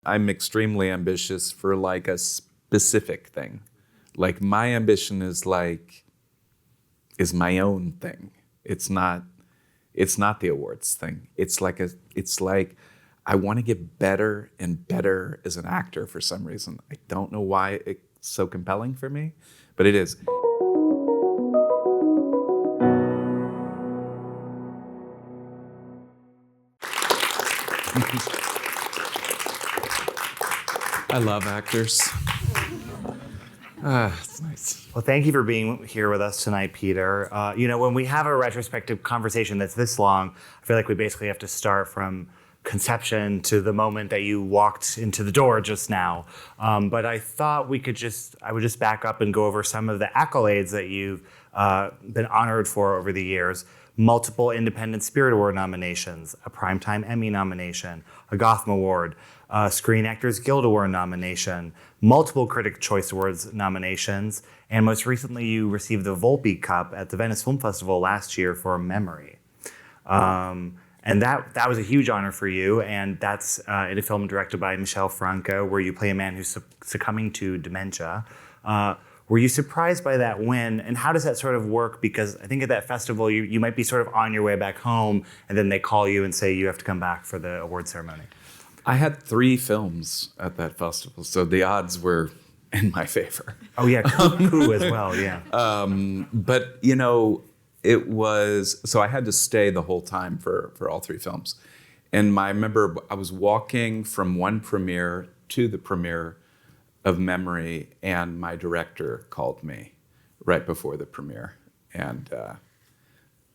I'm extremely ambitious for like a specific thing. Like my ambition is my own thing. It's not the awards thing. It's like I want to get better and better as an actor for some reason. I don't know why it's so compelling for me, but it is. I love actors. It's nice. Well, thank you for being here with us tonight, Peter. When we have a retrospective conversation that's this long, I feel like we basically have to start from conception to the moment that you walked into the door just now. But I thought I would just back up and go over some of the accolades that you've been honored for over the years. Multiple Independent Spirit Award nominations, a Primetime Emmy nomination, a Gotham Award, a Screen Actors Guild Award nomination, multiple Critics' Choice Awards nominations, and most recently you received the Volpe Cup at the Venice Film Festival last year for Memory. And that was a huge honor for you, and that's in a film directed by Michel Franco, where you play a man who's succumbing to dementia. Were you surprised by that win, and how does that sort of work? Because I think at that festival, you might be sort of on your way back home, and then they call you and say you have to come back for the award ceremony. I had 3 films at that festival, so the odds were in my favor. Oh yeah, Coup as well, yeah. But it was, so I had to stay the whole time for all 3 films. And I remember I was walking from one premiere to the premiere of Memory, and my director called me right before the premiere and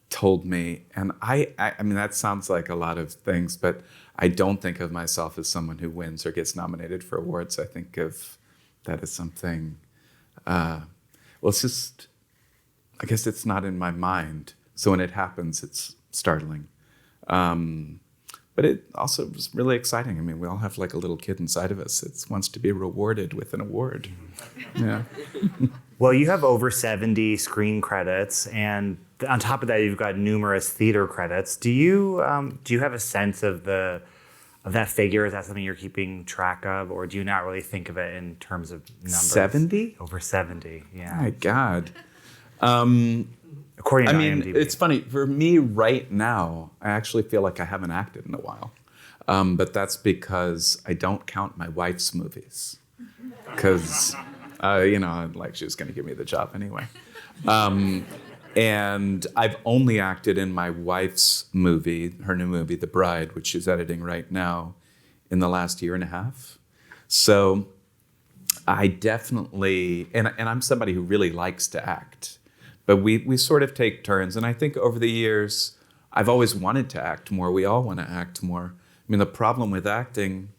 told me, and I mean, that sounds like a lot of things, but I don't think of myself as someone who wins or gets nominated for awards. I think of that as something, it's just, I guess it's not in my mind. So when it happens, it's startling. But it also was really exciting. I mean, we all have like a little kid inside of us that wants to be rewarded with an award. Yeah. Well, you have over 70 screen credits, and on top of that, you've got numerous theater credits. Do you have a sense of that figure? Is that something you're keeping track of, or do you not really think of it in terms of numbers? 70? Over 70, yeah. My God. According to IMDb. It's funny. For me right now, I actually feel like I haven't acted in a while. But that's because I don't count my wife's movies. Because, like she was going to give me the job anyway. And I've only acted in my wife's movie, her new movie, The Bride, which she's editing right now, in the last year and a half. So I definitely, and I'm somebody who really likes to act. But we sort of take turns. And I think over the years, I've always wanted to act more. We all want to act more. I mean, the problem with acting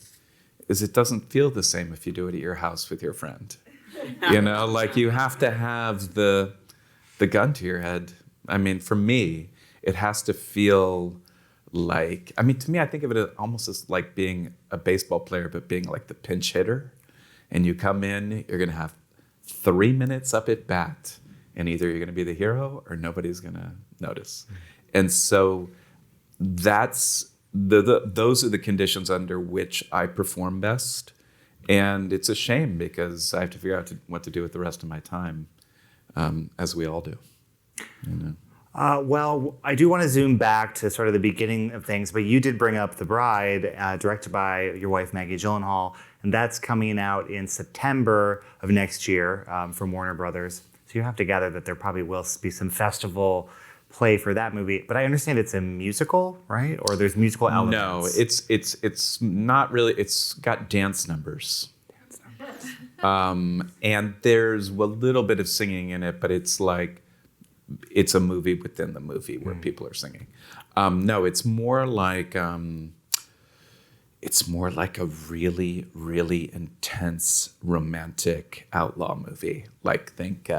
is it doesn't feel the same if you do it at your house with your friend. Like you have to have the gun to your head. I mean, for me, it has to feel like, to me, I think of it almost as like being a baseball player, but being like the pinch hitter. And you come in, you're going to have 3 minutes up at bat. And either you're going to be the hero or nobody's going to notice. And so that's those are the conditions under which I perform best. And it's a shame because I have to figure out what to do with the rest of my time, as we all do. Well, I do want to zoom back to sort of the beginning of things, but you did bring up The Bride, directed by your wife, Maggie Gyllenhaal, and that's coming out in September of next year from Warner Brothers. So you have to gather that there probably will be some festival play for that movie. But I understand it's a musical, right? Or there's musical elements. No, it's not really. It's got dance numbers. And there's a little bit of singing in it, but it's like it's a movie within the movie where people are singing. No, it's more like a really, really intense romantic outlaw movie. Like think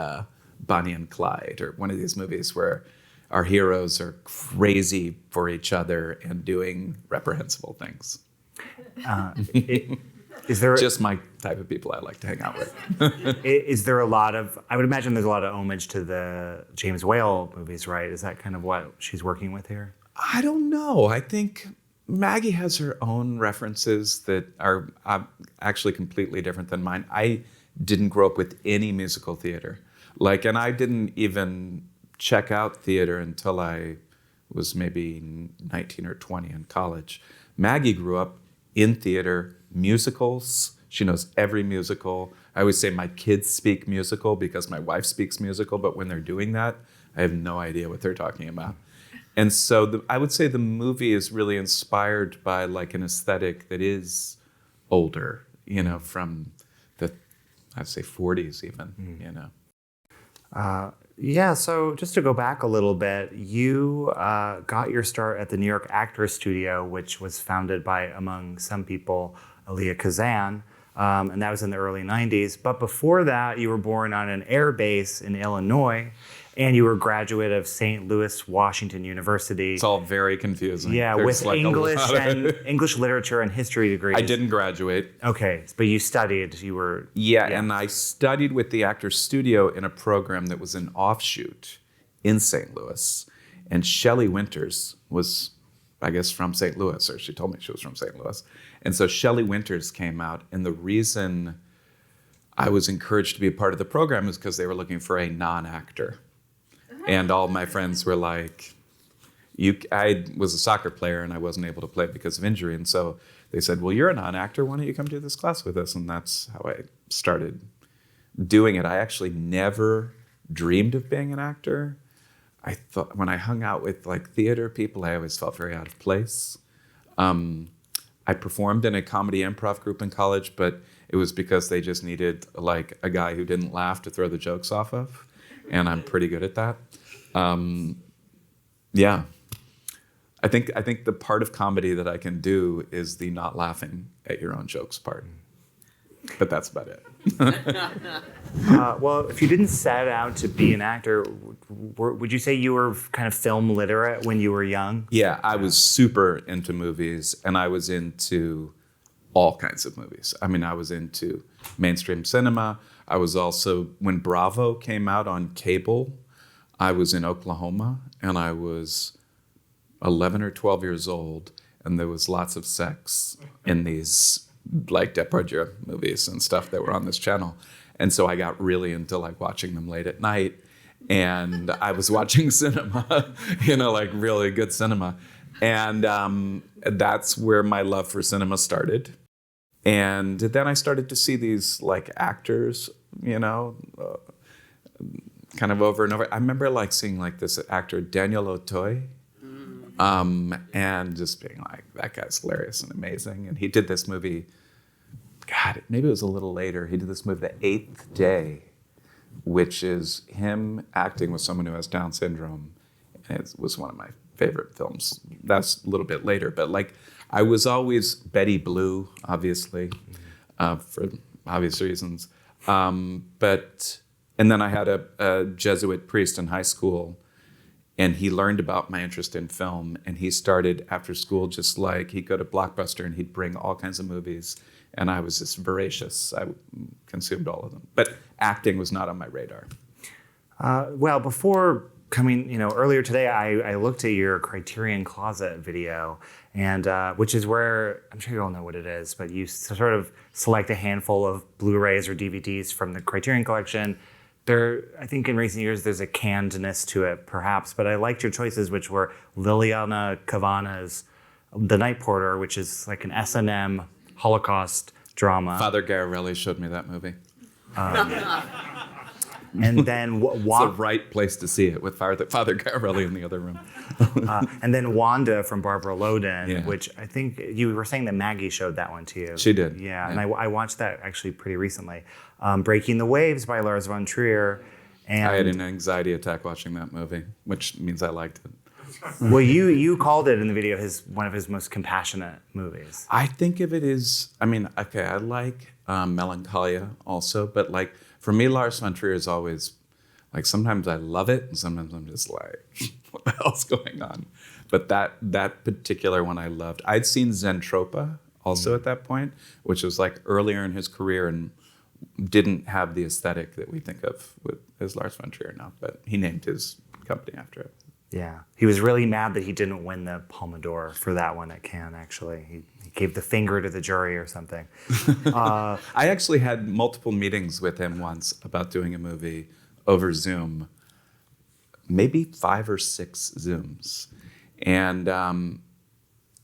Bonnie and Clyde, or one of these movies where our heroes are crazy for each other and doing reprehensible things. Is there just my type of people I like to hang out with? Is there a lot of? I would imagine there's a lot of homage to the James Whale movies, right? Is that kind of what she's working with here? I don't know. I think Maggie has her own references that are actually completely different than mine. I didn't grow up with any musical theater. And I didn't even check out theater until I was maybe 19 or 20 in college. Maggie grew up in theater, musicals. She knows every musical. I always say my kids speak musical because my wife speaks musical, but when they're doing that, I have no idea what they're talking about. And so I would say the movie is really inspired by an aesthetic that is older, from the, I'd say 40s even, Yeah, so just to go back a little bit, you got your start at the New York Actors Studio, which was founded by, among some people, Elia Kazan, and that was in the early 90s. But before that, you were born on an air base in Illinois, and you were a graduate of St. Louis Washington University. It's all very confusing. Yeah, There's with English literature and history degrees. I didn't graduate. Okay, but you studied. You were and I studied with the Actors Studio in a program that was an offshoot in St. Louis. And Shelley Winters was, I guess, from St. Louis, or she told me she was from St. Louis. And so Shelley Winters came out, and the reason I was encouraged to be a part of the program is because they were looking for a non-actor. And all my friends were like, I was a soccer player and I wasn't able to play because of injury. And so they said, well, you're a non-actor. Why don't you come do this class with us? And that's how I started doing it. I actually never dreamed of being an actor. I thought when I hung out with theater people, I always felt very out of place. I performed in a comedy improv group in college, but it was because they just needed a guy who didn't laugh to throw the jokes off of. And I'm pretty good at that. Yeah. I think the part of comedy that I can do is the not laughing at your own jokes part. But that's about it. Well, if you didn't set out to be an actor, would you say you were kind of film literate when you were young? Yeah, I was super into movies, and I was into all kinds of movies. I mean, I was into mainstream cinema. I was also, when Bravo came out on cable, I was in Oklahoma, and I was 11 or 12 years old, and there was lots of sex in these Depardieu movies and stuff that were on this channel. And so I got really into watching them late at night, and I was watching cinema, really good cinema. And that's where my love for cinema started. And then I started to see these actors, kind of over and over. I remember seeing this actor, Daniel Auteuil, and just being that guy's hilarious and amazing. And he did this movie, God, maybe it was a little later. He did this movie, The Eighth Day, which is him acting with someone who has Down syndrome. And it was one of my favorite films. That's a little bit later, but I was always Betty Blue, obviously, for obvious reasons. And then I had a Jesuit priest in high school, and he learned about my interest in film, and he started after school he'd go to Blockbuster and he'd bring all kinds of movies, and I was just voracious. I consumed all of them. But acting was not on my radar. Well, before coming, earlier today, I looked at your Criterion Closet video, and which is where, I'm sure you all know what it is, but you sort of select a handful of Blu-rays or DVDs from the Criterion collection. I think in recent years, there's a cannedness to it, perhaps, but I liked your choices, which were Liliana Kavana's The Night Porter, which is an S&M Holocaust drama. Father Gararelli showed me that movie. And then it's the right place to see it with Father Gararelli in the other room. And then Wanda from Barbara Loden, which I think you were saying that Maggie showed that one to you. She did. Yeah. And I watched that actually pretty recently. Breaking the Waves by Lars von Trier. And I had an anxiety attack watching that movie, which means I liked it. Well, you called it in the video one of his most compassionate movies. I think of it as, I like Melancholia also, but for me, Lars von Trier is always, sometimes I love it, and sometimes I'm just what the hell's going on? But that particular one I loved. I'd seen Zentropa also at that point, which was earlier in his career and didn't have the aesthetic that we think of as Lars von Trier now, but he named his company after it. Yeah. He was really mad that he didn't win the Palme d'Or for that one at Cannes, actually. He gave the finger to the jury or something. I actually had multiple meetings with him once about doing a movie over Zoom, maybe 5 or 6 Zooms. And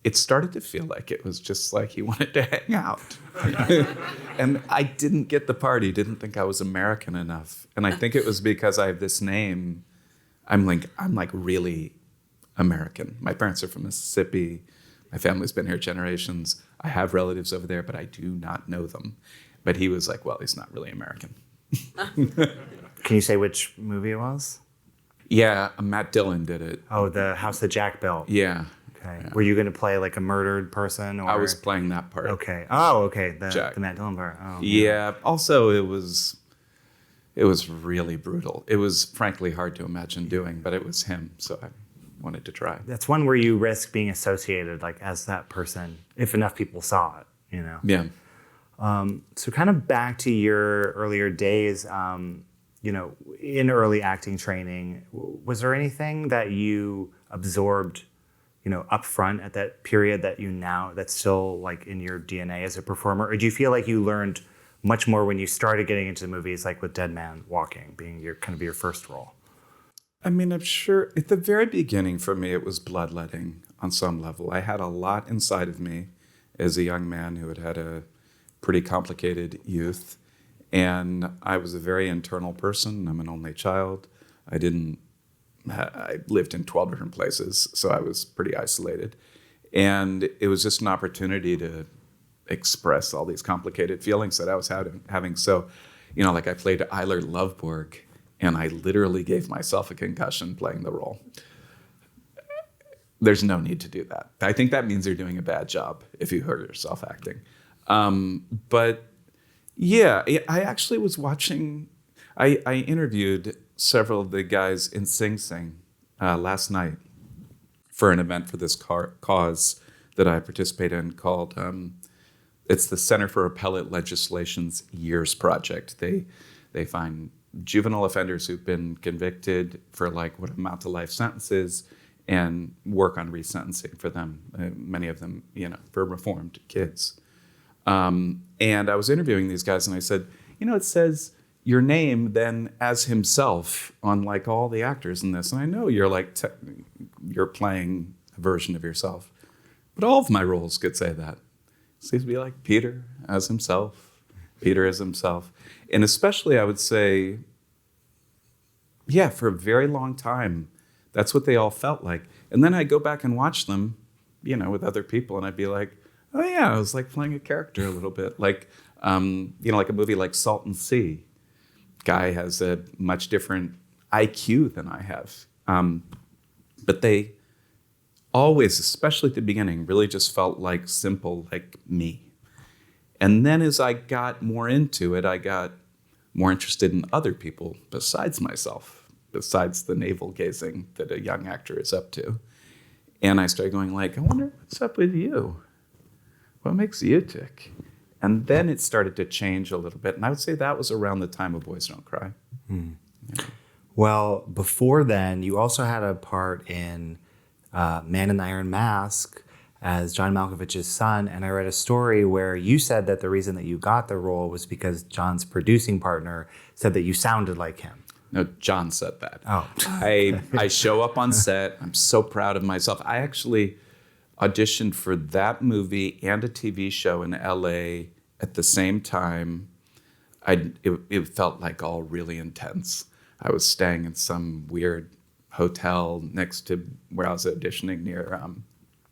it started to feel like it was just like he wanted to hang out. And I didn't get the part. He didn't think I was American enough. And I think it was because I have this name. I'm like really American. My parents are from Mississippi. My family's been here generations. I have relatives over there, but I do not know them. But he was like, well, he's not really American. Can you say which movie it was? Yeah, Matt Dillon did it. Oh, The House That Jack Built. Yeah. Okay. Yeah. Were you going to play like a murdered person? Or? I was playing that part. Okay. Oh, okay. Jack. The Matt Dillon part. Oh, Yeah. Also, it was really brutal. It was frankly hard to imagine doing, but it was him, so I wanted to try. That's one where you risk being associated like as that person if enough people saw it, you know? Yeah. So kind of back to your earlier days, you know, in early acting training, was there anything that you absorbed, you know, up front at that period that's still like in your DNA as a performer? Or do you feel like you learned much more when you started getting into movies like with Dead Man Walking being your first role? I mean, I'm sure at the very beginning for me, it was bloodletting on some level. I had a lot inside of me as a young man who had had a pretty complicated youth. And I was a very internal person. I'm an only child. I lived in 12 different places, so I was pretty isolated. And it was just an opportunity to express all these complicated feelings that I was having. So, you know, like I played Eiler Lovborg, and I literally gave myself a concussion playing the role. There's no need to do that. I think that means you're doing a bad job if you hurt yourself acting. But yeah, I actually was watching, I interviewed several of the guys in Sing Sing last night for an event for this cause that I participate in called, it's the Center for Appellate Legislation's Years Project. They find juvenile offenders who've been convicted for like what amount to life sentences and work on resentencing for them, many of them, you know, for reformed kids. And I was interviewing these guys and I said, you know, it says your name then as himself on like all the actors in this. And I know you're like, you're playing a version of yourself, but all of my roles could say that. It seems to be like Peter as himself, Peter as himself. And especially I would say, yeah, for a very long time, that's what they all felt like. And then I go back and watch them, you know, with other people and I'd be like, oh yeah, I was like playing a character a little bit. Like, you know, like a movie like Salt and Sea. Guy has a much different IQ than I have. But they always, especially at the beginning, really just felt like simple, like me. And then as I got more into it, I got more interested in other people besides myself, besides the navel gazing that a young actor is up to. And I started going like, I wonder what's up with you? What makes you tick? And then it started to change a little bit. And I would say that was around the time of Boys Don't Cry. Yeah. Well, before then, you also had a part in Man in the Iron Mask as John Malkovich's son. And I read a story where you said that the reason that you got the role was because John's producing partner said that you sounded like him. No, John said that. Oh. I show up on set. I'm so proud of myself. I actually auditioned for that movie and a TV show in LA at the same time. It felt like all really intense. I was staying in some weird hotel next to where I was auditioning near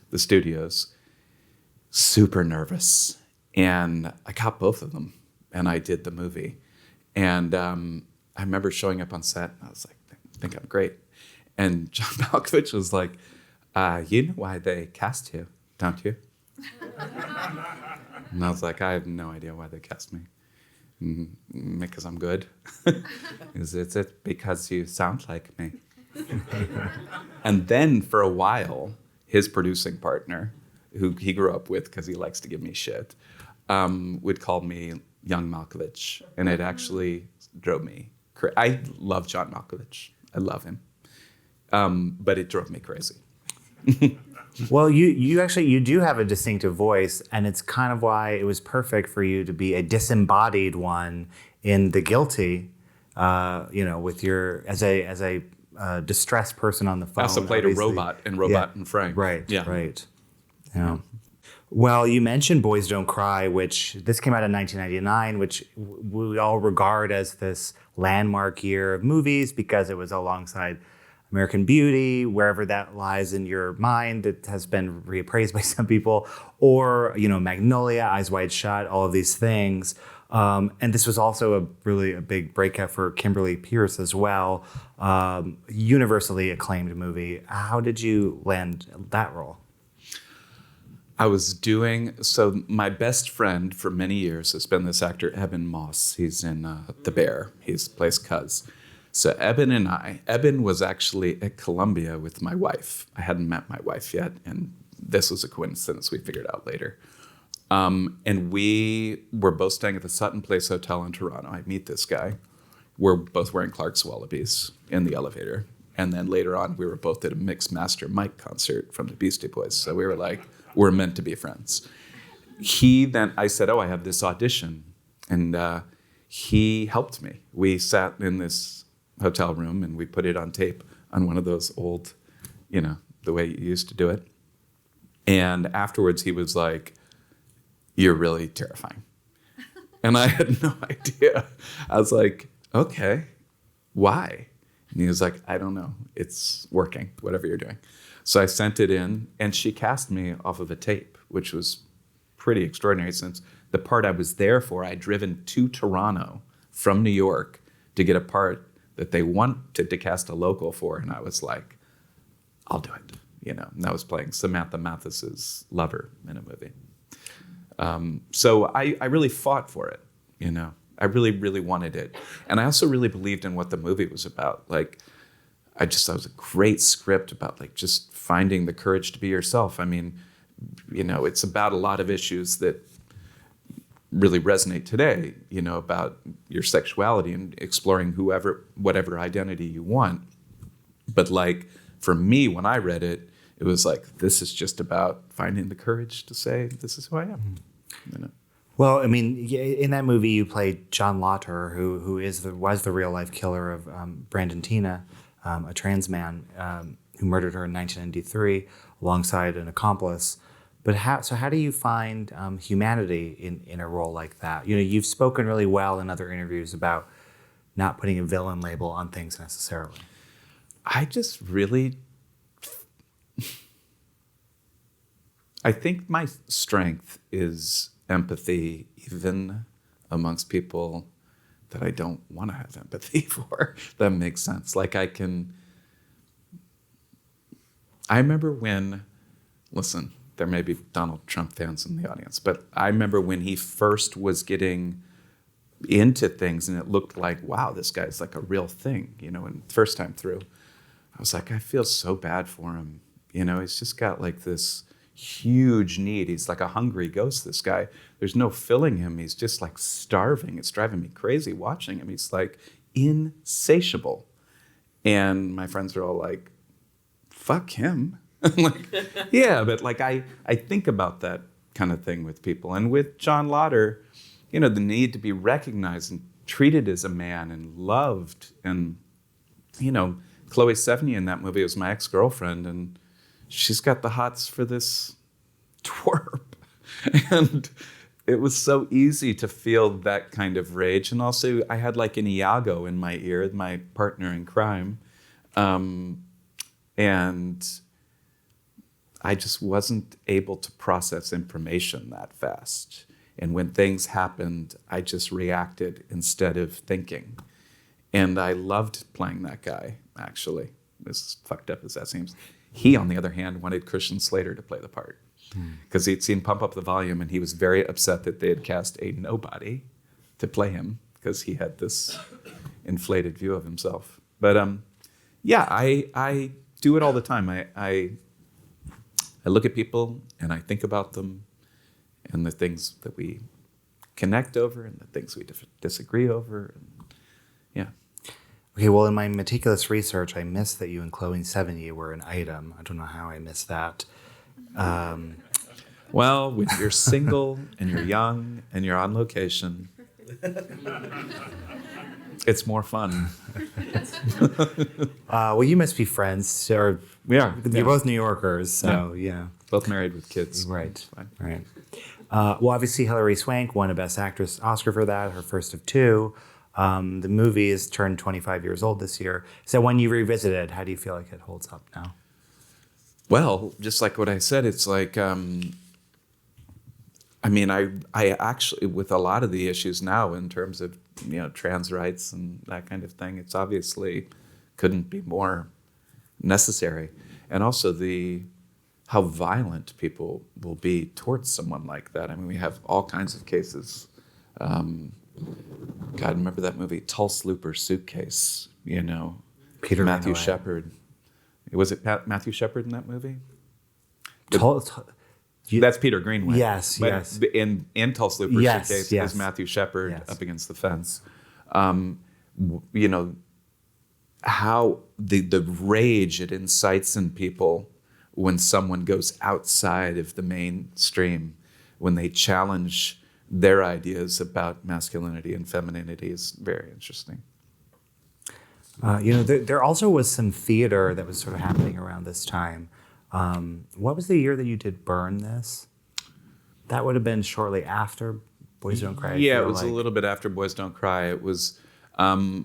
the studios. Super nervous. And I got both of them and I did the movie. And I remember showing up on set and I was like, I think I'm great. And John Malkovich was like, you know why they cast you, don't you? And I was like, I have no idea why they cast me. Because I'm good. Is it because you sound like me? And then for a while, his producing partner, who he grew up with because he likes to give me shit, would call me Young Malkovich. And it actually drove me crazy. I love John Malkovich. I love him. But it drove me crazy. Well, you do have a distinctive voice, and it's kind of why it was perfect for you to be a disembodied one in The Guilty. With your as a distressed person on the phone. I also played obviously. a robot in Robot and Frank. Right. Yeah. Right. Yeah. Well, you mentioned Boys Don't Cry, which this came out in 1999, which we all regard as this landmark year of movies because it was alongside American Beauty, wherever that lies in your mind. It has been reappraised by some people, or Magnolia, Eyes Wide Shut, all of these things. And this was also a big breakout for Kimberly Pierce as well. Universally acclaimed movie. How did you land that role? So my best friend for many years has been this actor, Eben Moss. He's in The Bear. He plays Cuz. So Eben was actually at Columbia with my wife. I hadn't met my wife yet, and this was a coincidence we figured out later. And we were both staying at the Sutton Place Hotel in Toronto. I meet this guy. We're both wearing Clark's Wallabies in the elevator. And then later on, we were both at a Mixed Master Mike concert from the Beastie Boys. So we were like, we're meant to be friends. I said, I have this audition. And he helped me. We sat in this hotel room and we put it on tape on one of those old, the way you used to do it. And afterwards, he was like, "You're really terrifying." And I had no idea. I was like, "Okay, why?" And he was like, "I don't know. It's working, whatever you're doing." So I sent it in, and she cast me off of a tape, which was pretty extraordinary since the part I was there for, I'd driven to Toronto from New York to get a part that they wanted to cast a local for. And I was like, I'll do it. And I was playing Samantha Mathis's lover in a movie. So I really fought for it, I really, really wanted it. And I also really believed in what the movie was about. Like, I just thought it was a great script about like just finding the courage to be yourself. I mean, it's about a lot of issues that really resonate today, about your sexuality and exploring whatever identity you want. But like, for me, when I read it, it was like, this is just about finding the courage to say, this is who I am. Well, I mean, in that movie, you played John Lauter, who was the real life killer of Brandon Tina, a trans man who murdered her in 1993 alongside an accomplice. But how do you find humanity in a role like that? You've spoken really well in other interviews about not putting a villain label on things necessarily. I just really, I think my strength is empathy, even amongst people that I don't want to have empathy for. That makes sense. Like I remember when, listen, there may be Donald Trump fans in the audience, but I remember when he first was getting into things and it looked like, wow, this guy's like a real thing, and first time through, I was like, I feel so bad for him. He's just got like this huge need. He's like a hungry ghost, this guy. There's no filling him. He's just like starving. It's driving me crazy watching him. He's like insatiable. And my friends are all like, fuck him. I'm like, yeah, but like I think about that kind of thing with people. And with John Lauter, the need to be recognized and treated as a man and loved. And, Chloe Sevigny in that movie was my ex-girlfriend, and she's got the hots for this twerp. And it was so easy to feel that kind of rage. And also I had like an Iago in my ear, my partner in crime. And I just wasn't able to process information that fast. And when things happened, I just reacted instead of thinking. And I loved playing that guy, actually, as fucked up as that seems. He, on the other hand, wanted Christian Slater to play the part because he'd seen Pump Up the Volume, and he was very upset that they had cast a nobody to play him because he had this inflated view of himself. But I do it all the time. I look at people and I think about them and the things that we connect over and the things we disagree over. And, yeah. Okay, well, in my meticulous research, I missed that you and Chloe Sevigny were an item. I don't know how I missed that. Well, when you're single and you're young and you're on location, it's more fun. Well, you must be friends, or We are. you're both New Yorkers, so yeah. Both married with kids. Right, Fine. right. Well, obviously, Hilary Swank won a Best Actress Oscar for that, her first of two. The movie has turned 25 years old this year. So when you revisit it, how do you feel like it holds up now? Well, just like what I said, it's like, I actually, with a lot of the issues now in terms of, trans rights and that kind of thing, it's obviously couldn't be more necessary. And also how violent people will be towards someone like that. I mean, we have all kinds of cases. God, remember that movie, Tulse Looper Suitcase, Peter Matthew Greenaway. Shepard. Was it Matthew Shepard in that movie? That's That's Peter Greenaway. Yes, But yes. In Tulse Looper Yes, Suitcase yes. is Matthew Shepard Yes. up against the fence. How the rage it incites in people when someone goes outside of the mainstream, when they challenge their ideas about masculinity and femininity is very interesting. There also was some theater that was sort of happening around this time. What was the year that you did Burn This? That would have been shortly after Boys Don't Cry. I Yeah, feel it was like. a little bit after Boys Don't Cry. It was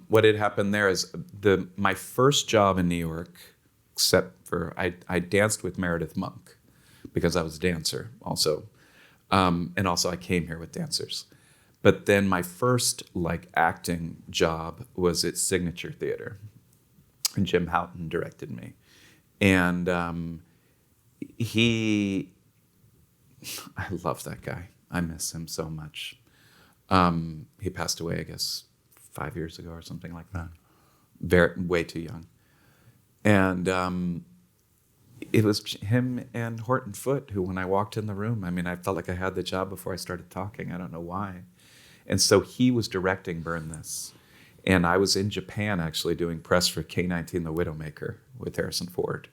what had happened there is my first job in New York, except for I danced with Meredith Monk because I was a dancer also, and also I came here with dancers. But then my first acting job was at Signature Theater, and Jim Houghton directed me, and I love that guy. I miss him so much. He passed away, I guess, 5 years ago or something like that. Way too young. And it was him and Horton Foote who, when I walked in the room, I felt like I had the job before I started talking. I don't know why. And so he was directing Burn This. And I was in Japan actually doing press for K-19 The Widowmaker with Harrison Ford.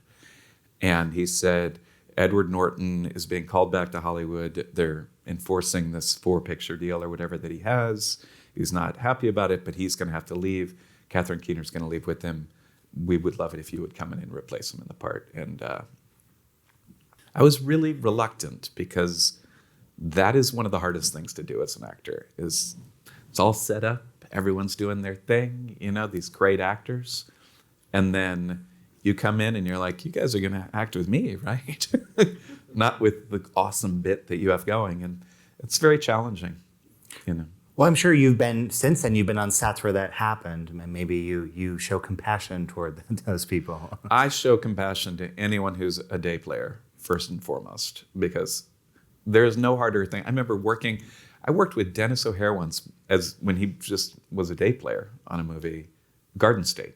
And he said, Edward Norton is being called back to Hollywood. They're enforcing this 4-picture deal or whatever that he has. He's not happy about it, but he's going to have to leave. Catherine Keener's going to leave with him. We would love it if you would come in and replace him in the part. And I was really reluctant because that is one of the hardest things to do as an actor. Is it's all set up, everyone's doing their thing, these great actors, and then you come in and you're like, you guys are going to act with me, right? Not with the awesome bit that you have going, and it's very challenging, Well, I'm sure since then you've been on sets where that happened, and maybe you show compassion toward those people. I show compassion to anyone who's a day player, first and foremost, because there's no harder thing. I remember I worked with Dennis O'Hare once when he just was a day player on a movie, Garden State.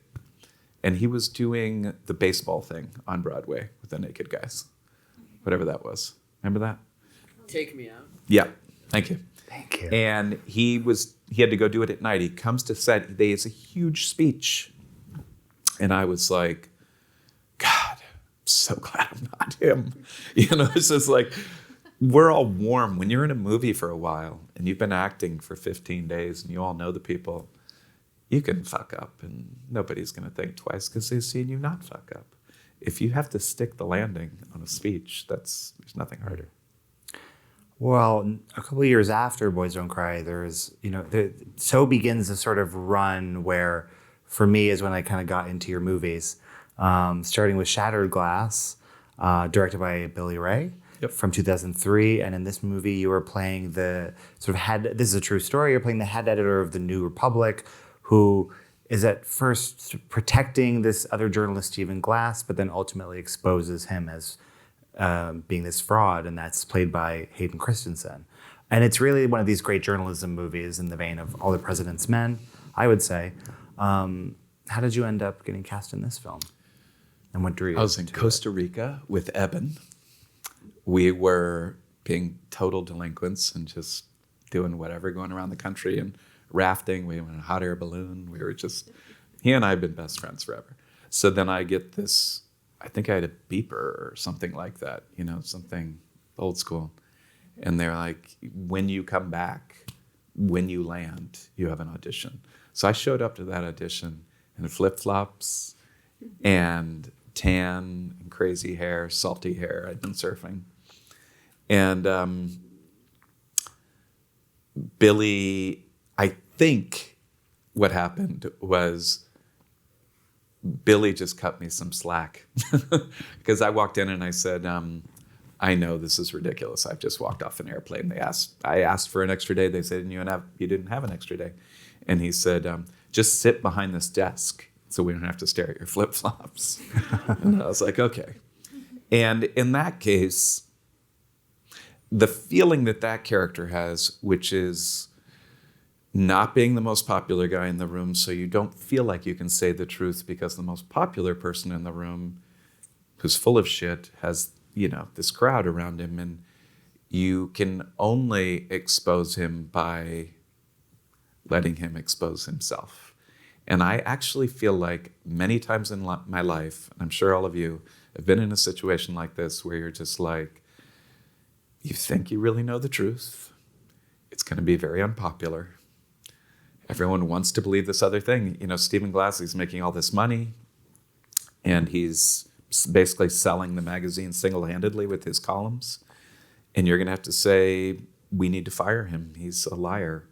And he was doing the baseball thing on Broadway with the naked guys, whatever that was. Remember that? Take Me Out. Yeah, thank you. Thank you. And he had to go do it at night. He comes to set, it's a huge speech. And I was like, God, I'm so glad I'm not him. It's just like, we're all warm. When you're in a movie for a while and you've been acting for 15 days and you all know the people, you can fuck up and nobody's going to think twice because they've seen you not fuck up. If you have to stick the landing on a speech, there's nothing harder. Well, a couple of years after Boys Don't Cry, so begins a sort of run where, for me, is when I kind of got into your movies, starting with Shattered Glass, directed by Billy Ray. Yep. From 2003, and in this movie you were playing the sort of head. This is a true story. You're playing the head editor of the New Republic, who is at first protecting this other journalist, Stephen Glass, but then ultimately exposes him as being this fraud, and that's played by Hayden Christensen. And it's really one of these great journalism movies in the vein of All the President's Men, I would say. How did you end up getting cast in this film? And what drew you? I was in Costa Rica with Eben. We were being total delinquents and just doing whatever, going around the country and rafting. We went in a hot air balloon. We were just He and I have been best friends forever. So then I get this, I think I had a beeper or something like that, something old school. And they're like, when you come back, when you land, you have an audition. So I showed up to that audition in flip-flops and tan and crazy hair, salty hair. I'd been surfing. And Billy, I think what happened was Billy just cut me some slack because I walked in and I said, I know this is ridiculous. I've just walked off an airplane. I asked for an extra day. They said, you didn't have an extra day. And he said, just sit behind this desk so we don't have to stare at your flip-flops. And I was like, okay. And in that case, the feeling that character has, which is not being the most popular guy in the room, so you don't feel like you can say the truth because the most popular person in the room, who's full of shit, has, this crowd around him, and you can only expose him by letting him expose himself. And I actually feel like many times in my life, and I'm sure all of you have been in a situation like this where you're just like, you think you really know the truth. It's going to be very unpopular. Everyone wants to believe this other thing. Stephen Glassley's making all this money, and he's basically selling the magazine single-handedly with his columns. And you're going to have to say, we need to fire him. He's a liar.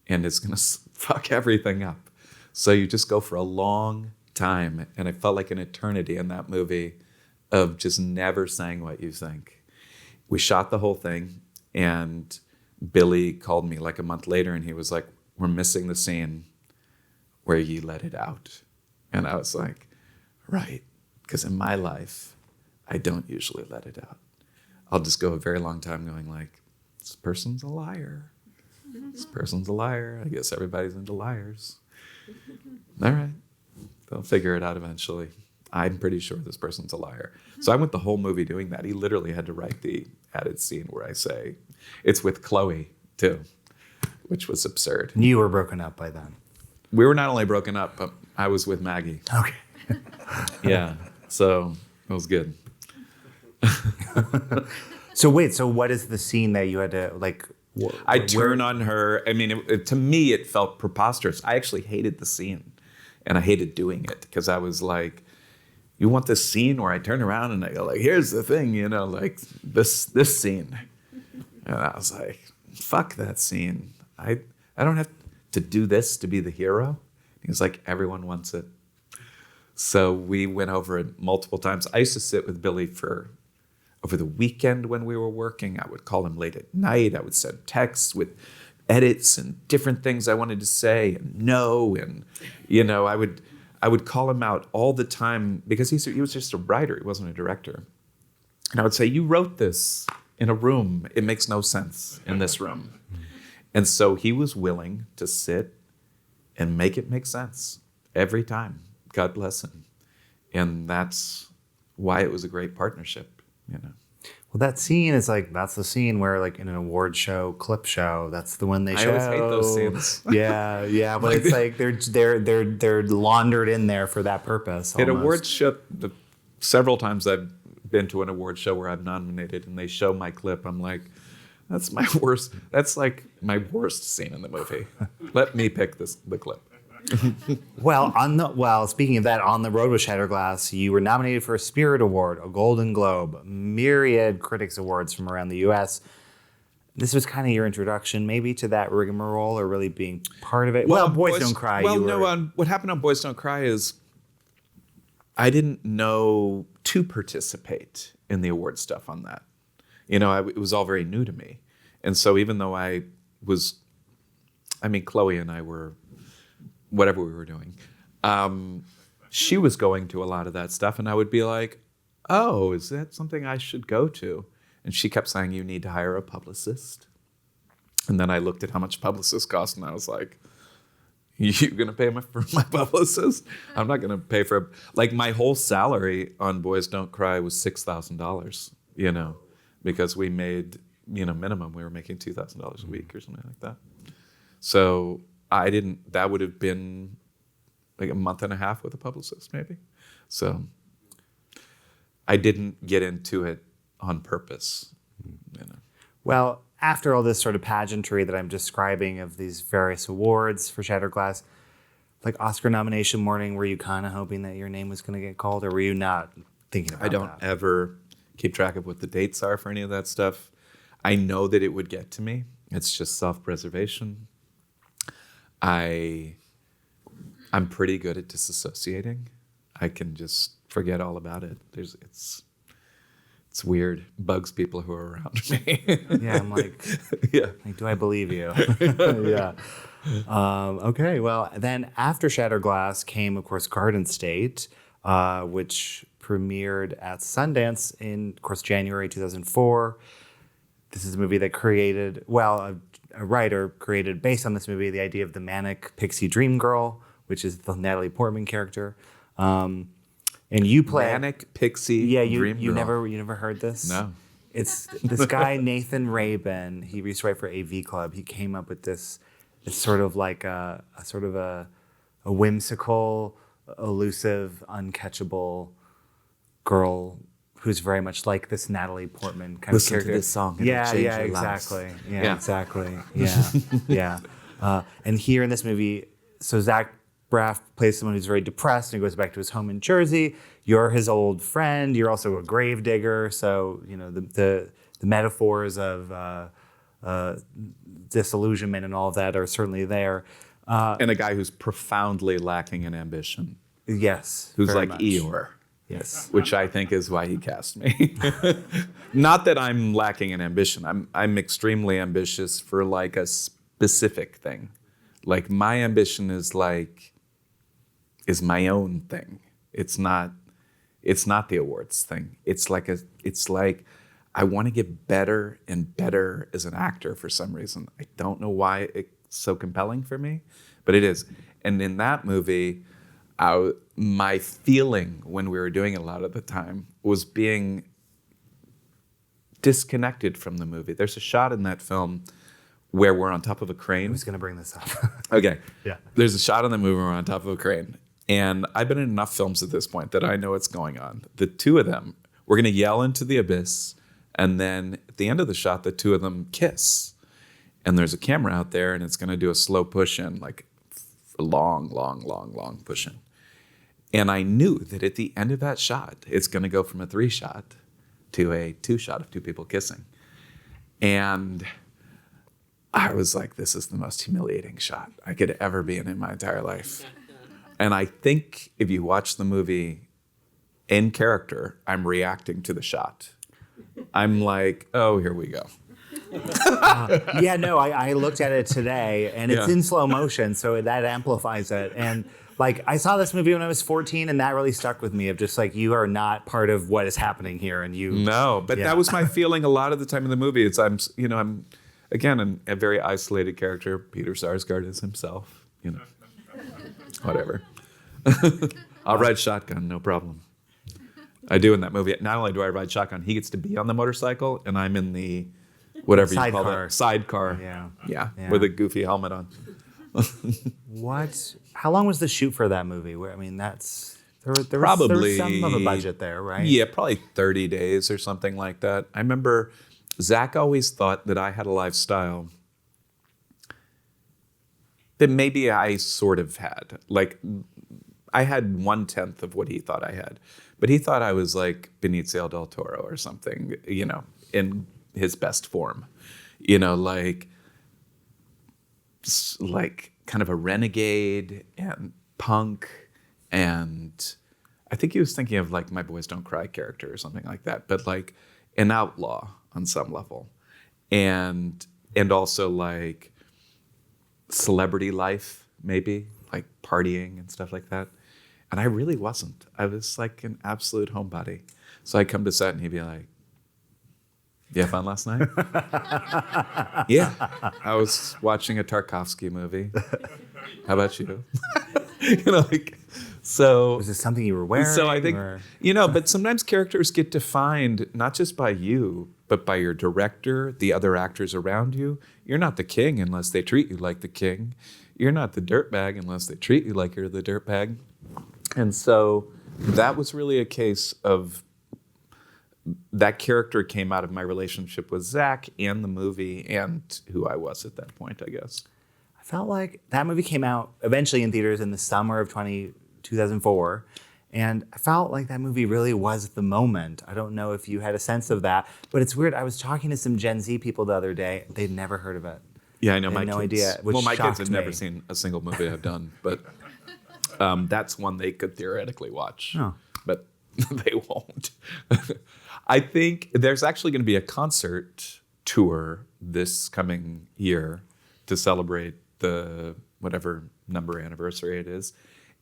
And it's going to fuck everything up. So you just go for a long time. And it felt like an eternity in that movie of just never saying what you think. We shot the whole thing, and Billy called me like a month later, and he was like, we're missing the scene where you let it out. And I was like, right, because in my life, I don't usually let it out. I'll just go a very long time going like, this person's a liar. This person's a liar. I guess everybody's into liars. All right, they'll figure it out eventually. I'm pretty sure this person's a liar. So I went the whole movie doing that. He literally had to write the added scene where I say, it's with Chloe too, which was absurd. You were broken up by then. We were not only broken up, but I was with Maggie. Okay. Yeah, so it was good. So what is the scene that you had to like? I turn on her. I mean, to me, it felt preposterous. I actually hated the scene, and I hated doing it because I was like, you want this scene where I turn around and I go like, here's the thing, like this scene. And I was like, fuck that scene. I don't have to do this to be the hero. He was like, everyone wants it. So we went over it multiple times. I used to sit with Billy over the weekend when we were working. I would call him late at night. I would send texts with edits and different things I wanted to say and no. And, I would call him out all the time because he was just a writer. He wasn't a director. And I would say, you wrote this in a room. It makes no sense in this room. And so he was willing to sit and make it make sense every time. God bless him. And that's why it was a great partnership, Well, that scene is like, that's the scene where like in an award show, clip show, that's the one they show. I always hate those scenes. Yeah, but it's like they're laundered in there for that purpose. At awards show, several times I've been to an award show where I'm nominated and they show my clip. I'm like, that's my worst. That's like my worst scene in the movie. Let me pick the clip. Well, speaking of that, On the Road with Shatterglass, you were nominated for a Spirit Award, a Golden Globe, myriad critics awards from around the U.S. This was kind of your introduction, maybe, to that rigmarole or really being part of it. Well, Boys Don't Cry. What happened on Boys Don't Cry is I didn't know to participate in the award stuff on that. It was all very new to me, and so even though Chloe and I were. Whatever we were doing, she was going to a lot of that stuff, and I would be like, oh, is that something I should go to? And she kept saying, you need to hire a publicist. And then I looked at how much publicists cost, and I was like, you gonna pay for my publicist? I'm not gonna pay for, my whole salary on Boys Don't Cry was $6,000, because we made, minimum, we were making $2,000 a week or something like that. So that would have been like a month and a half with a publicist, maybe. So I didn't get into it on purpose. You know. Well, after all this sort of pageantry that I'm describing of these various awards for Shattered Glass, like Oscar nomination morning, were you kind of hoping that your name was going to get called, or were you not thinking about that? I don't ever keep track of what the dates are for any of that stuff. I know that it would get to me. It's just self-preservation. I'm pretty good at disassociating. I can just forget all about it. It's weird. Bugs people who are around me. Yeah, I'm like, Yeah. do I believe you? Yeah. Okay, well, then after Shattered Glass came, of course, Garden State, which premiered at Sundance in, of course, January 2004. This is a movie that created, a writer created, based on this movie, the idea of the manic pixie dream girl, which is the Natalie Portman character. And you play Manic pixie dream girl. You never heard this? No. It's this guy Nathan Rabin. He used to write for AV Club. He came up with this. It's sort of like a whimsical, elusive, uncatchable girl who's very much like this Natalie Portman kind of character. Listen to this song. And Yeah, change yeah, your exactly. lives. Yeah, exactly. Yeah, yeah. And here in this movie, so Zach Braff plays someone who's very depressed and goes back to his home in Jersey. You're his old friend. You're also a grave digger. So, you know, the metaphors of disillusionment and all of that are certainly there. And a guy who's profoundly lacking in ambition. Yes. Who's very like much. Eeyore. Yes. Which I think is why he cast me. Not that I'm lacking in ambition. I'm extremely ambitious for like a specific thing. Like my ambition is my own thing. It's not the awards thing. It's like I want to get better and better as an actor for some reason. I don't know why it's so compelling for me, but it is. And in that movie, my feeling when we were doing it a lot of the time was being disconnected from the movie. There's a shot in that film where we're on top of a crane. I was going to bring this up. Okay. Yeah. There's There's a shot in the movie where we're on top of a crane. And I've been in enough films at this point that I know what's going on. The two of them, we're going to yell into the abyss. And then at the end of the shot, the two of them kiss. And there's a camera out there and it's going to do a slow push in, like a long, long, long, long push in. And I knew that at the end of that shot, it's going to go from a 3-shot to a 2-shot of two people kissing. And I was like, this is the most humiliating shot I could ever be in my entire life. And I think if you watch the movie in character, I'm reacting to the shot. I'm like, oh, here we go. Yeah, no, I looked at it today, and it's in slow motion, so that amplifies it. And like, I saw this movie when I was 14, and that really stuck with me. Of just like, you are not part of what is happening here, and you. No, but that was my feeling a lot of the time in the movie. It's I'm again a very isolated character. Peter Sarsgaard is himself. Whatever. I'll ride shotgun, no problem. I do in that movie. Not only do I ride shotgun, he gets to be on the motorcycle, and I'm in the whatever you call that sidecar. Yeah, with a goofy helmet on. What? How long was the shoot for that movie? Where there was some of a budget there, right? Yeah, probably 30 days or something like that. I remember Zach always thought that I had a lifestyle that maybe I sort of had. Like, I had 1/10 of what he thought I had. But he thought I was like Benicio del Toro or something, in his best form. Like kind of a renegade and punk. And I think he was thinking of like My Boys Don't Cry character or something like that. But like an outlaw on some level. And also like celebrity life, maybe, like partying and stuff like that. And I really wasn't. I was like an absolute homebody. So I'd come to set and he'd be like, you have fun last night? Yeah. I was watching a Tarkovsky movie. How about you? So Was this something you were wearing? So I think, or? but sometimes characters get defined not just by you, but by your director, the other actors around you. You're not the king unless they treat you like the king. You're not the dirtbag unless they treat you like you're the dirtbag. And so that was really a case of that character came out of my relationship with Zach and the movie and who I was at that point, I guess. I felt like that movie came out eventually in theaters in the summer of 2004. And I felt like that movie really was the moment. I don't know if you had a sense of that, but it's weird. I was talking to some Gen Z people the other day. They'd never heard of it. Yeah, I know. They had My no kids, idea, which my kids shocked have me. never seen a single movie I've done, but that's one they could theoretically watch, Oh. but they won't. I think there's actually going to be a concert tour this coming year to celebrate the whatever number anniversary it is,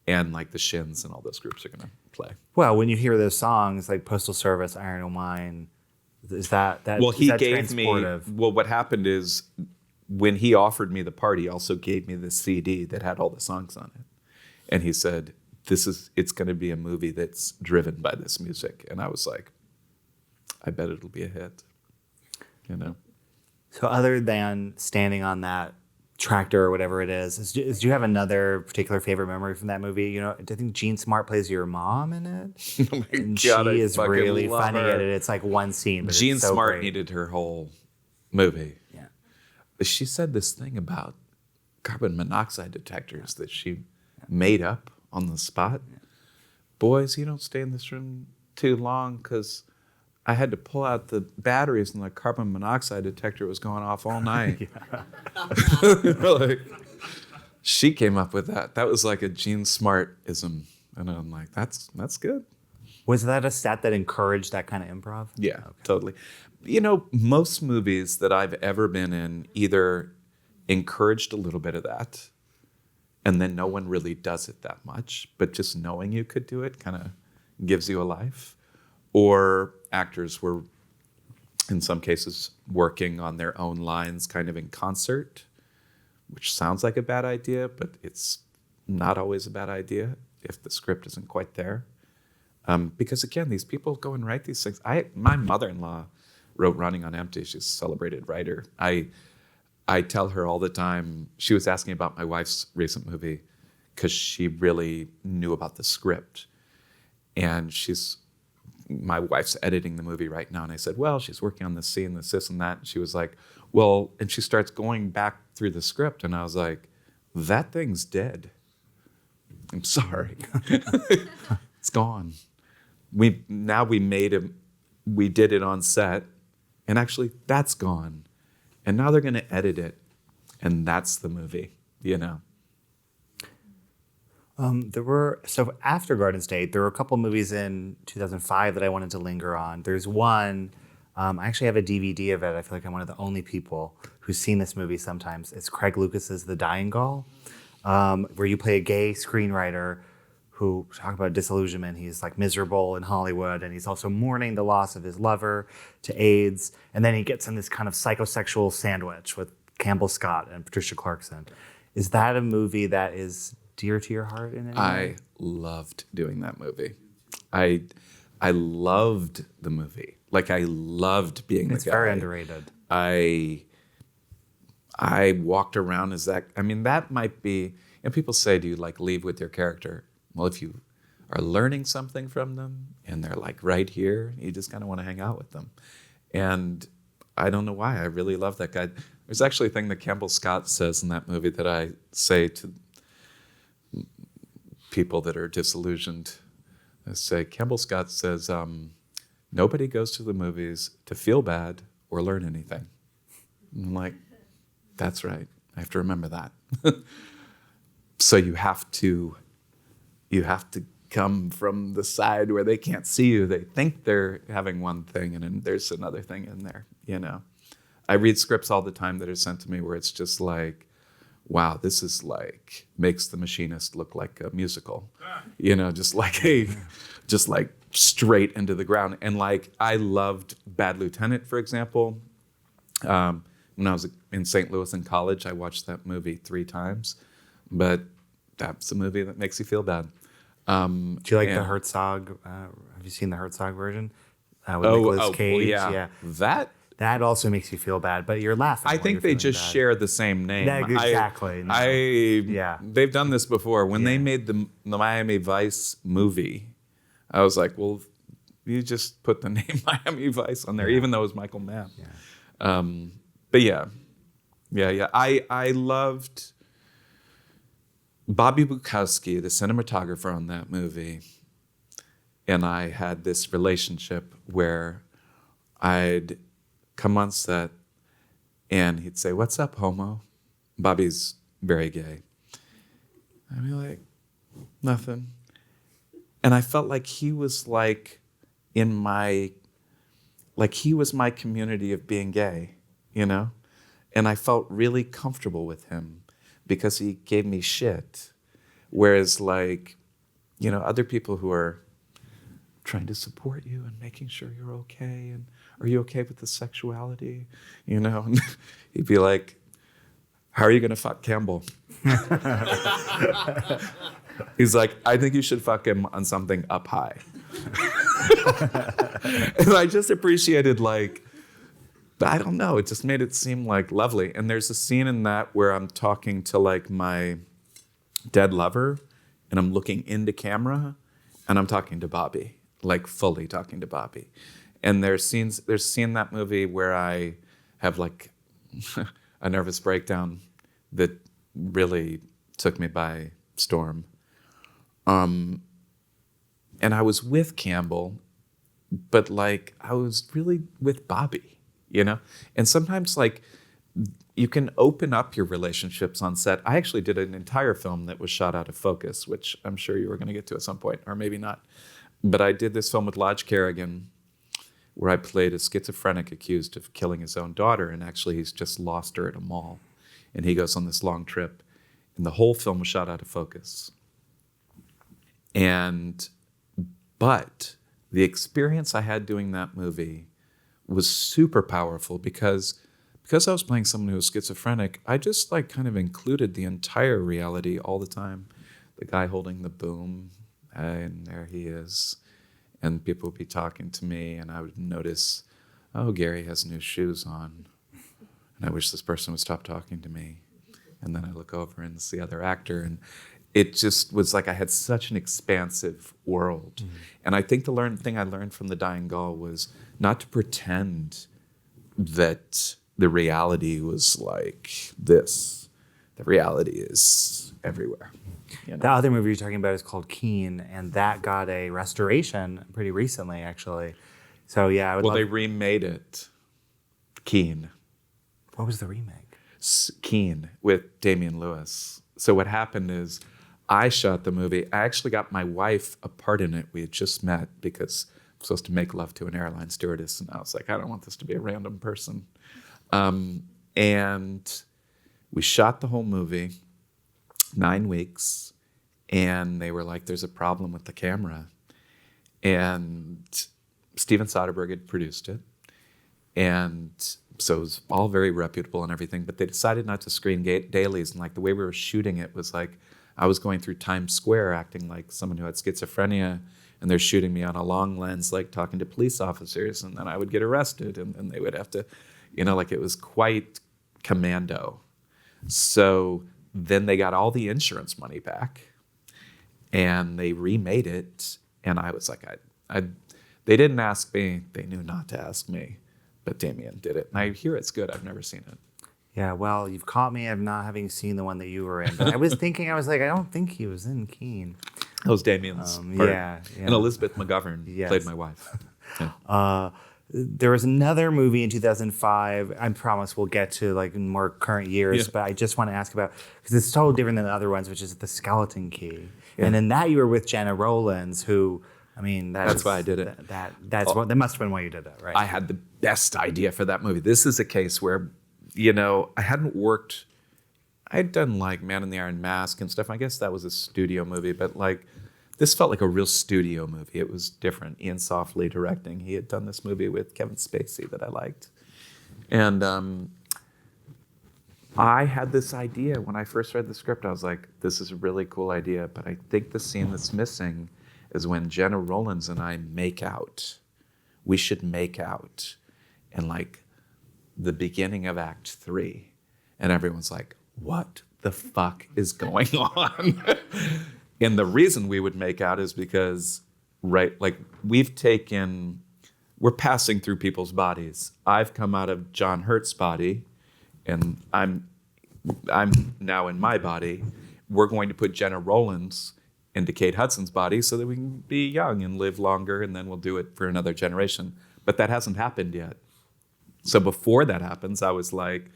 and like the Shins and all those groups are going to play. Well, when you hear those songs like Postal Service, Iron O' Mine, is that Well, is he that gave me. transportive? Well, what happened is when he offered me the part, he also gave me this CD that had all the songs on it, and he said, "It's going to be a movie that's driven by this music," and I was like, "I bet it'll be a hit," So other than standing on that tractor or whatever it is, do you have another particular favorite memory from that movie? I think Jean Smart plays your mom in it. Oh my And God, I she is fucking really love funny her. at it. It's like one scene, but Jean it's so Smart great. needed her whole movie. Yeah. She said this thing about carbon monoxide detectors that she made up on the spot. Yeah. Boys, you don't stay in this room too long because I had to pull out the batteries and the carbon monoxide detector was going off all night. Like, she came up with that. That was like a Jean Smart-ism. And I'm like, that's good. Was that a set that encouraged that kind of improv? Yeah, totally. Most movies that I've ever been in either encouraged a little bit of that, and then no one really does it that much, but just knowing you could do it kind of gives you a life. Or actors were, in some cases, working on their own lines kind of in concert, which sounds like a bad idea, but it's not always a bad idea if the script isn't quite there. Because again, these people go and write these things. My mother-in-law wrote Running on Empty. She's a celebrated writer. I tell her all the time, she was asking about my wife's recent movie because she really knew about the script. And my wife's editing the movie right now. And I said, well, she's working on this scene, this, and that. And she was like, well, and she starts going back through the script. And I was like, that thing's dead. I'm sorry. It's gone. We did it on set, and actually that's gone. And now they're going to edit it, and that's the movie, So after Garden State, there were a couple movies in 2005 that I wanted to linger on. There's one, I actually have a DVD of it. I feel like I'm one of the only people who's seen this movie sometimes. It's Craig Lucas's The Dying Gall, where you play a gay screenwriter who, talk about disillusionment, he's like miserable in Hollywood, and he's also mourning the loss of his lover to AIDS, and then he gets in this kind of psychosexual sandwich with Campbell Scott and Patricia Clarkson. Is that a movie that is dear to your heart in any way? I loved doing that movie. I loved the movie. Like, I loved being the guy. It's very underrated. I walked around as that. I mean, that might be, people say, do you like leave with your character? Well, if you are learning something from them and they're like right here, you just kind of want to hang out with them. And I don't know why, I really love that guy. There's actually a thing that Campbell Scott says in that movie that I say to people that are disillusioned. I say, Campbell Scott says, nobody goes to the movies to feel bad or learn anything. And I'm like, that's right. I have to remember that. So you have to come from the side where they can't see you. They think they're having one thing, and then there's another thing in there, I read scripts all the time that are sent to me where it's just like, wow, this is like, makes The Machinist look like a musical. Just like straight into the ground. And like, I loved Bad Lieutenant, for example. When I was in St. Louis in college, I watched that movie 3 times. But that's a movie that makes you feel bad. Do you like the and- Herzog? Have you seen the Herzog version with Oh, Nicolas well, Cage? yeah. That also makes you feel bad, but you're laughing. I while think you're they feeling just bad. share the same name. Exactly. No. Yeah. They've done this before. When they Yeah. made the Miami Vice movie, I was like, well, you just put the name Miami Vice on there, even though it was Michael Mann. Yeah. But yeah. I loved Bobby Bukowski, the cinematographer on that movie, and I had this relationship where I'd come on set and he'd say, "What's up, homo?" Bobby's very gay. I'd be like, "Nothing." And I felt like he was like he was my community of being gay, you know? And I felt really comfortable with him because he gave me shit. Whereas like, other people who are trying to support you and making sure you're okay, and are you okay with the sexuality? He'd be like, "How are you gonna fuck Campbell?" He's like, "I think you should fuck him on something up high." And I just appreciated I don't know, it just made it seem like lovely. And there's a scene in that where I'm talking to like my dead lover and I'm looking into camera and I'm talking to Bobby, like fully talking to Bobby. And there's a scene in that movie where I have like a nervous breakdown that really took me by storm. And I was with Campbell, but like I was really with Bobby, And sometimes like you can open up your relationships on set. I actually did an entire film that was shot out of focus, which I'm sure you were going to get to at some point, or maybe not. But I did this film with Lodge Kerrigan, where I played a schizophrenic accused of killing his own daughter, and actually he's just lost her at a mall. And he goes on this long trip, and the whole film was shot out of focus. But the experience I had doing that movie was super powerful because I was playing someone who was schizophrenic. I just like kind of included the entire reality all the time. The guy holding the boom, and there he is. And people would be talking to me, and I would notice, oh, Gary has new shoes on. And I wish this person would stop talking to me. And then I look over and it's the other actor. And it just was like I had such an expansive world. Mm-hmm. And I think the thing I learned from The Dying Gull was not to pretend that the reality was like this. The reality is everywhere. The other movie you're talking about is called Keen, and that got a restoration pretty recently, actually. So yeah, they remade it. Keen. What was the remake? Keen with Damian Lewis. So what happened is I shot the movie. I actually got my wife a part in it. We had just met because I'm supposed to make love to an airline stewardess, and I was like, I don't want this to be a random person. And we shot the whole movie, 9 weeks, and they were like, there's a problem with the camera. And Steven Soderbergh had produced it. And so it was all very reputable and everything, but they decided not to screen dailies. And like the way we were shooting it was like, I was going through Times Square acting like someone who had schizophrenia, and they're shooting me on a long lens, like talking to police officers, and then I would get arrested, and they would have to, like it was quite commando. So then they got all the insurance money back, and they remade it, and I was like, they didn't ask me, they knew not to ask me, but Damien did it. And I hear it's good, I've never seen it. Yeah, well, you've caught me of not having seen the one that you were in. But I was thinking, I don't think he was in Keen. That was Damien's part. Yeah. And Elizabeth McGovern played my wife. Yeah. There was another movie in 2005. I promise we'll get to like in more current years, but I just want to ask about, because it's totally different than the other ones, which is The Skeleton Key. Yeah. And in that you were with Jenna Rowlands, who, I mean, that's why I did it. That must have been why you did that, right? I had the best idea for that movie. This is a case where, I hadn't worked. I'd done like Man in the Iron Mask and stuff. I guess that was a studio movie, but like this felt like a real studio movie. It was different. Ian Softly directing. He had done this movie with Kevin Spacey that I liked. And I had this idea when I first read the script. I was like, this is a really cool idea, but I think the scene that's missing is when Jenna Rollins and I make out. We should make out in like the beginning of Act 3. And everyone's like, what the fuck is going on? And the reason we would make out is because, right, like we're passing through people's bodies. I've come out of John Hurt's body, and I'm now in my body. We're going to put Jenna Rollins into Kate Hudson's body so that we can be young and live longer, and then we'll do it for another generation. But that hasn't happened yet. So before that happens, I was like,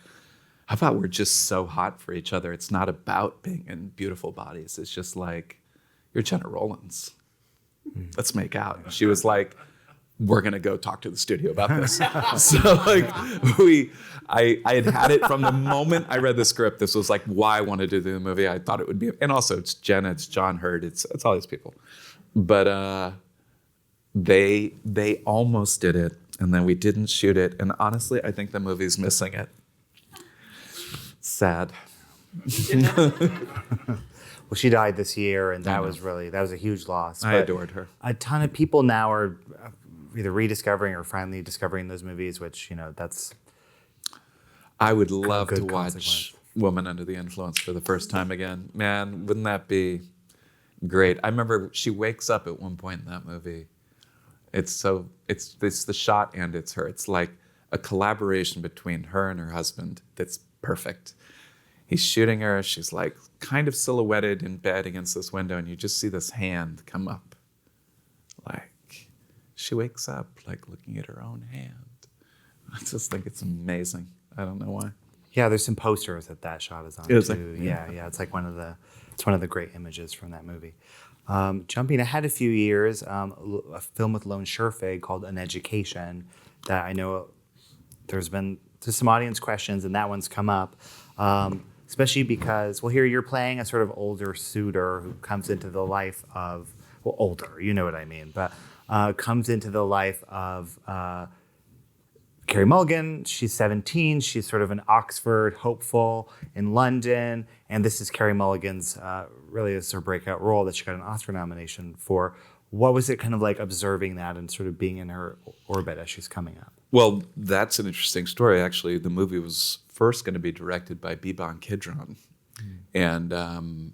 how about we're just so hot for each other? It's not about being in beautiful bodies. It's just like, you're Jenna Rollins. Let's make out. She was like, we're gonna go talk to the studio about this. So like I had it from the moment I read the script. This was like why I wanted to do the movie. I thought it would be, and also it's Jenna, it's John Hurt, it's all these people. But they almost did it, and then we didn't shoot it. And honestly, I think the movie's missing it. Sad. Well, she died this year, and that was a huge loss. I adored her. A ton of people now are either rediscovering or finally discovering those movies, which, that's I would love to consequence. watch Woman Under the Influence for the first time again. Man, wouldn't that be great? I remember she wakes up at one point in that movie. It's the shot and it's her. It's like a collaboration between her and her husband that's perfect. He's shooting her. She's like kind of silhouetted in bed against this window, and you just see this hand come up. Like, she wakes up like looking at her own hand. I just think it's amazing. I don't know why. Yeah, there's some posters that shot is on It was too. like, yeah, it's like one of the great images from that movie. Jumping ahead a few years, a film with Lone Scherfig called An Education that I know there's some audience questions, and that one's come up. Especially because, well, here you're playing a sort of older suitor who comes into the life of, well, older, you know what I mean, but comes into the life of Carey Mulligan. She's 17. She's sort of an Oxford hopeful in London. And this is Carey Mulligan's, really is her breakout role that she got an Oscar nomination for. What was it kind of like observing that and sort of being in her orbit as she's coming up? Well, that's an interesting story, actually. The movie was first going to be directed by Biban Kidron. And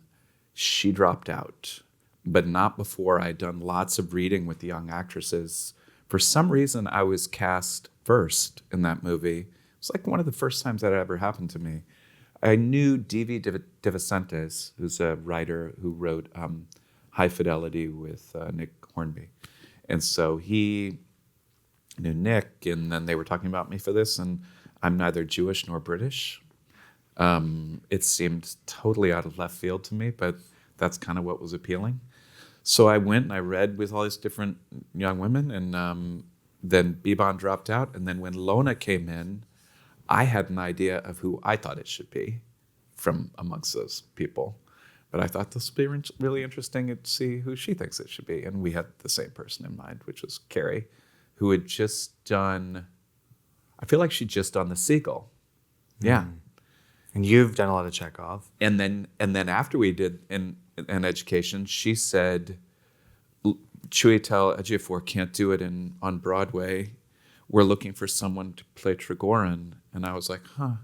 she dropped out, but not before I'd done lots of reading with the young actresses. For some reason, I was cast first in that movie. It was like one of the first times that ever happened to me. I knew D.V. DeVicentes, who's a writer who wrote High Fidelity with Nick Hornby. And so he knew Nick, and then they were talking about me for this, and I'm neither Jewish nor British. It seemed totally out of left field to me, but that's kind of what was appealing. So I went and I read with all these different young women, and then Biban dropped out. And then when Lona came in, I had an idea of who I thought it should be from amongst those people. But I thought this would be really interesting to see who she thinks it should be. And we had the same person in mind, which was Carey, who had just done, I feel like she'd just done The Seagull. Yeah. And you've done a lot of Chekhov. And then after we did an Education, she said, Chiwetel Ejiofor can't do it on Broadway. We're looking for someone to play Trigorin. And I was like, you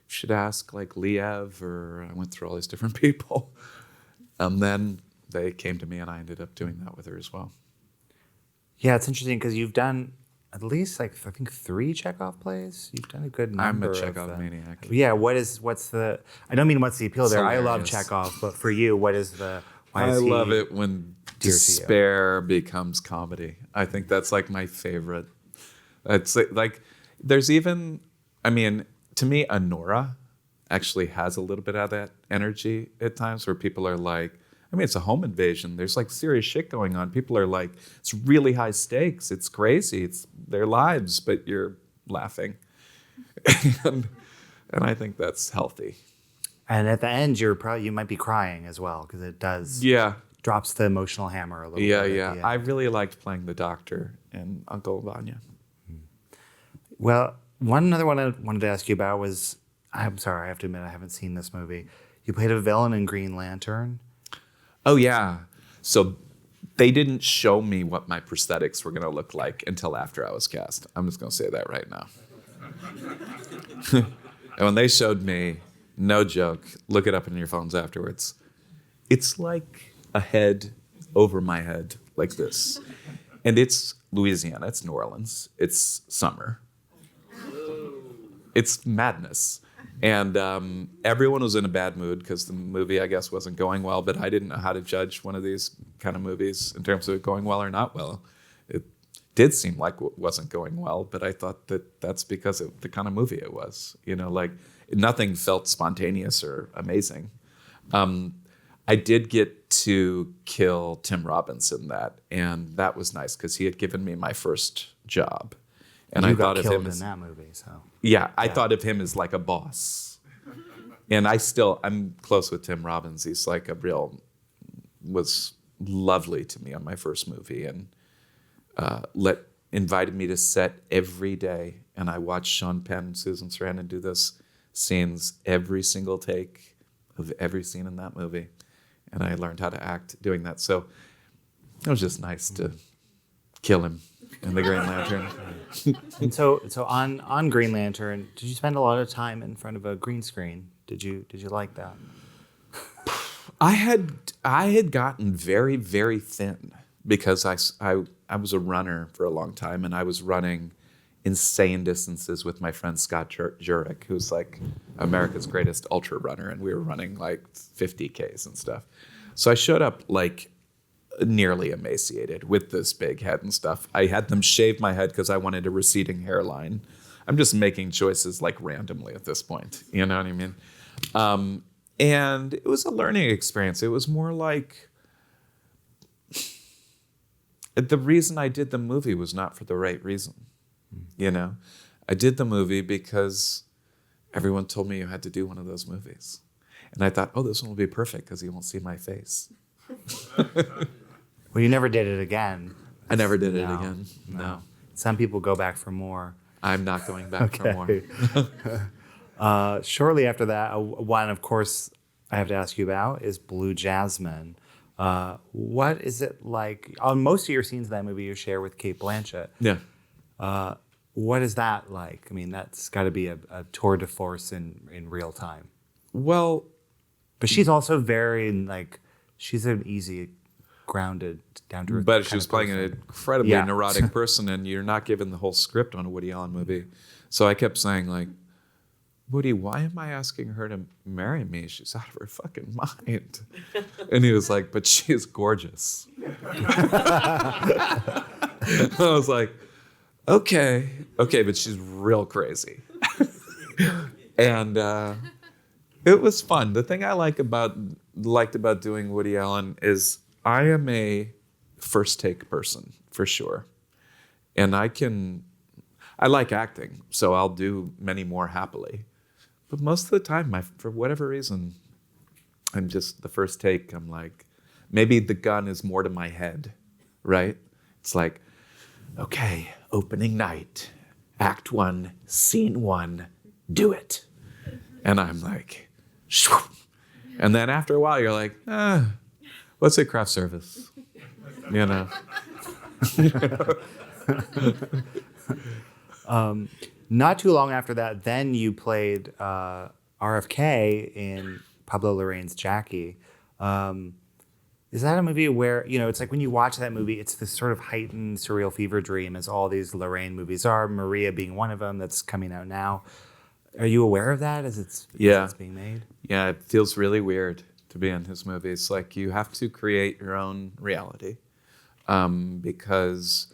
should ask like Liev, or I went through all these different people. And then they came to me, and I ended up doing that with her as well. Yeah, it's interesting because you've done at least like I think 3 Chekhov plays. You've done a good number. I'm a Chekhov maniac. Yeah, what's the? I don't mean what's the appeal there. Hilarious. I love Chekhov, but for you, what is the? I love it when dear to you? despair becomes comedy. I think that's like my favorite. It's like there's even, I mean, to me, Honora actually has a little bit of that energy at times where people are like, I mean, it's a home invasion. There's like serious shit going on. People are like, it's really high stakes. It's crazy. It's their lives, but you're laughing. and I think that's healthy. And at the end, you might be crying as well because it does. Yeah. Drops the emotional hammer a little bit. Yeah. I really liked playing the doctor in Uncle Vanya. Well, another one I wanted to ask you about was I'm sorry, I have to admit I haven't seen this movie. You played a villain in Green Lantern. Oh, yeah. So they didn't show me what my prosthetics were going to look like until after I was cast. I'm just going to say that right now. And when they showed me, no joke, look it up in your phones afterwards. It's like a head over my head, like this. And it's Louisiana, it's New Orleans, it's summer. It's madness. And everyone was in a bad mood because the movie, I guess, wasn't going well, but I didn't know how to judge one of these kind of movies in terms of it going well or not well. It did seem like it wasn't going well, but I thought that that's because of the kind of movie it was. You know, like nothing felt spontaneous or amazing. I did get to kill Tim Robbins in that, and that was nice because he had given me my first job. And you I got thought of killed him in as, that movie, so. yeah, I thought of him as like a boss. And I'm close with Tim Robbins. He's like was lovely to me on my first movie, and invited me to set every day. And I watched Sean Penn and Susan Sarandon do those scenes every single take of every scene in that movie. And I learned how to act doing that. So it was just nice to kill him in the Green Lantern. And so on Green Lantern, did you spend a lot of time in front of a green screen? Did you like that? I had gotten very, very thin because I was a runner for a long time, and I was running insane distances with my friend Scott Jurek, who's like America's greatest ultra runner, and we were running like 50Ks and stuff. So I showed up like nearly emaciated with this big head and stuff. I had them shave my head because I wanted a receding hairline. I'm just making choices like randomly at this point. You know what I mean? And it was a learning experience. It was more like the reason I did the movie was not for the right reason. You know, I did the movie because everyone told me you had to do one of those movies. And I thought, oh, this one will be perfect because you won't see my face. Well, you never did it again. I never did it again. No. Some people go back for more. I'm not going back for more. Shortly after that, one, of course, I have to ask you about is Blue Jasmine. What is it like? On most of your scenes in that movie, you share with Cate Blanchett. Yeah. What is that like? I mean, that's got to be a tour de force in real time. Well, but she's also very she's an easy, grounded, down to earth. But she was playing an incredibly Yeah. neurotic person, and you're not given the whole script on a Woody Allen movie. So I kept saying, like, Woody, why am I asking her to marry me? She's out of her fucking mind. And he was like, but she is gorgeous. I was like, okay, but she's real crazy. And it was fun. The thing I liked about doing Woody Allen is I am a first take person for sure. And I like acting, so I'll do many more happily. But most of the time, for whatever reason, I'm just the first take. I'm like, maybe the gun is more to my head, right? It's like, okay, opening night, act 1, scene 1, do it. And I'm like, shoo. And then after a while, you're like, let's say craft service, you know? Not too long after that, then you played RFK in Pablo Larraín's Jackie. Is that a movie where, it's like when you watch that movie, it's this sort of heightened surreal fever dream, as all these Larraín movies are, Maria being one of them that's coming out now. Are you aware of that as it's being made? Yeah, it feels really weird to be in his movies. Like you have to create your own reality because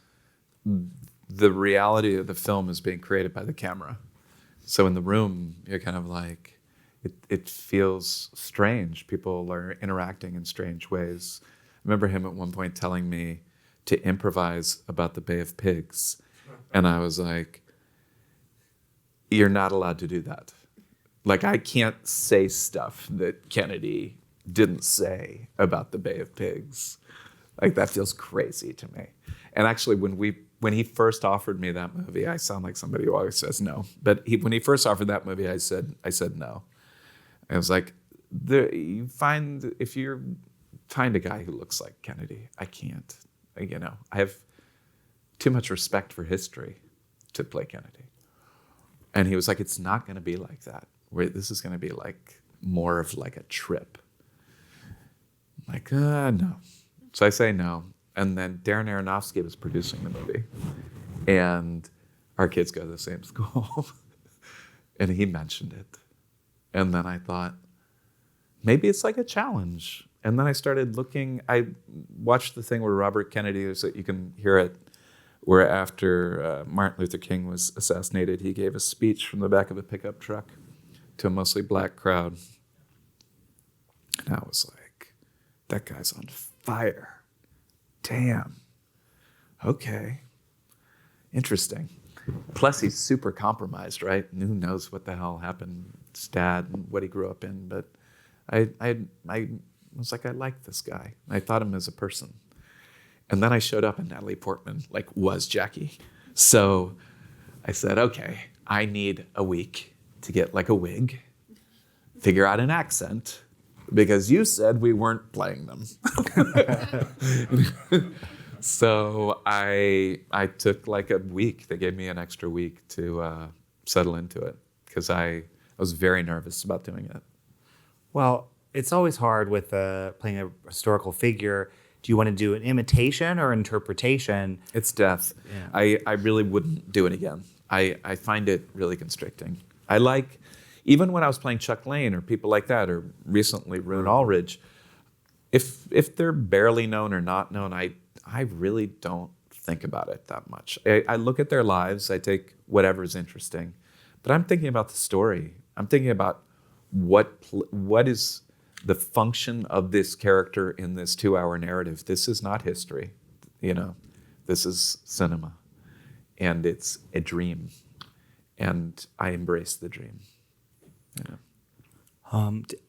the reality of the film is being created by the camera. So in the room, you're kind of like, it feels strange. People are interacting in strange ways. I remember him at one point telling me to improvise about the Bay of Pigs. And I was like, you're not allowed to do that. Like, I can't say stuff that Kennedy didn't say about the Bay of Pigs. Like, that feels crazy to me. And actually, when we when he first offered me that movie, I sound like somebody who always says no. But when he first offered that movie, I said no. I was like, if you find a guy who looks like Kennedy, I can't. I have too much respect for history to play Kennedy. And he was like, it's not going to be like that. This is going to be like more of like a trip. I'm like, no. So I say no. And then Darren Aronofsky was producing the movie. And our kids go to the same school. And he mentioned it. And then I thought, maybe it's like a challenge. And then I started looking. I watched the thing where Robert Kennedy, so you can hear it, where after Martin Luther King was assassinated, he gave a speech from the back of a pickup truck to a mostly black crowd. And I was like, that guy's on fire. Damn. Okay. Interesting. Plus, he's super compromised, right? And who knows what the hell happened to his dad and what he grew up in. But I was like, I like this guy. I thought him as a person. And then I showed up and Natalie Portman, was Jackie. So I said, okay, I need a week to get a wig, figure out an accent, because you said we weren't playing them. So I took a week. They gave me an extra week to settle into it because I was very nervous about doing it. Well, it's always hard with playing a historical figure. Do you want to do an imitation or interpretation? It's death. Yeah. I really wouldn't do it again. I find it really constricting. Even when I was playing Chuck Lane or people like that, or recently Rune Ulrich, if they're barely known or not known, I really don't think about it that much. I look at their lives, I take whatever's interesting, but I'm thinking about the story. I'm thinking about what is the function of this character in this 2-hour narrative. This is not history, this is cinema, and it's a dream, and I embrace the dream.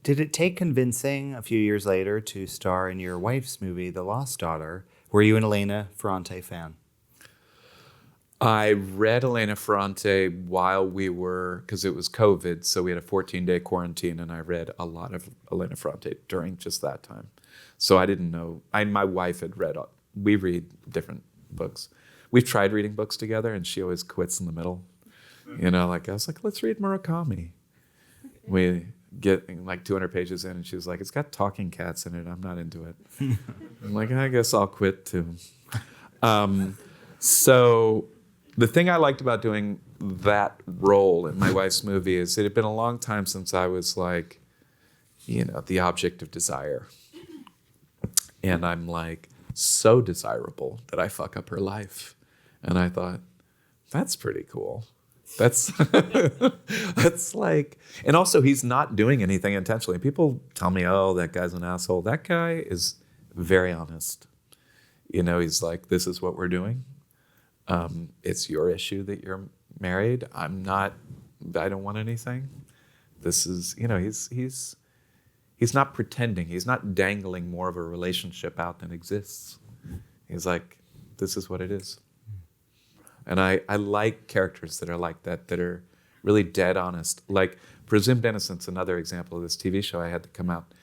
Did it take convincing a few years later to star in your wife's movie, The Lost Daughter? Were you an Elena Ferrante fan? I read Elena Ferrante while because it was COVID, so we had a 14-day quarantine, and I read a lot of Elena Ferrante during just that time. So I didn't know. My wife had read, we read different books. We've tried reading books together, and she always quits in the middle. I was like, let's read Murakami. We get 200 pages in, and she was like, it's got talking cats in it. I'm not into it. I'm like, I guess I'll quit too. So the thing I liked about doing that role in my wife's movie is it had been a long time since I was the object of desire. And I'm so desirable that I fuck up her life. And I thought, that's pretty cool. That's and also he's not doing anything intentionally. People tell me, oh, that guy's an asshole. That guy is very honest. He's like, this is what we're doing. It's your issue that you're married. I don't want anything. This is, he's not pretending. He's not dangling more of a relationship out than exists. He's like, this is what it is. And I like characters that are like that are really dead honest. Presumed Innocence, another example of this TV show I had to come out.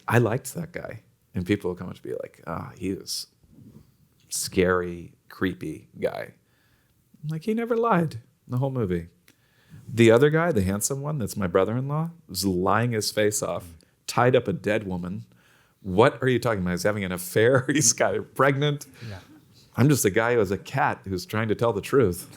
I liked that guy. And people will come up to be like, he was scary, creepy guy. He never lied in the whole movie. The other guy, the handsome one, that's my brother-in-law, was lying his face off, tied up a dead woman. What are you talking about? He's having an affair. He's got her pregnant. Yeah. I'm just a guy who has a cat who's trying to tell the truth.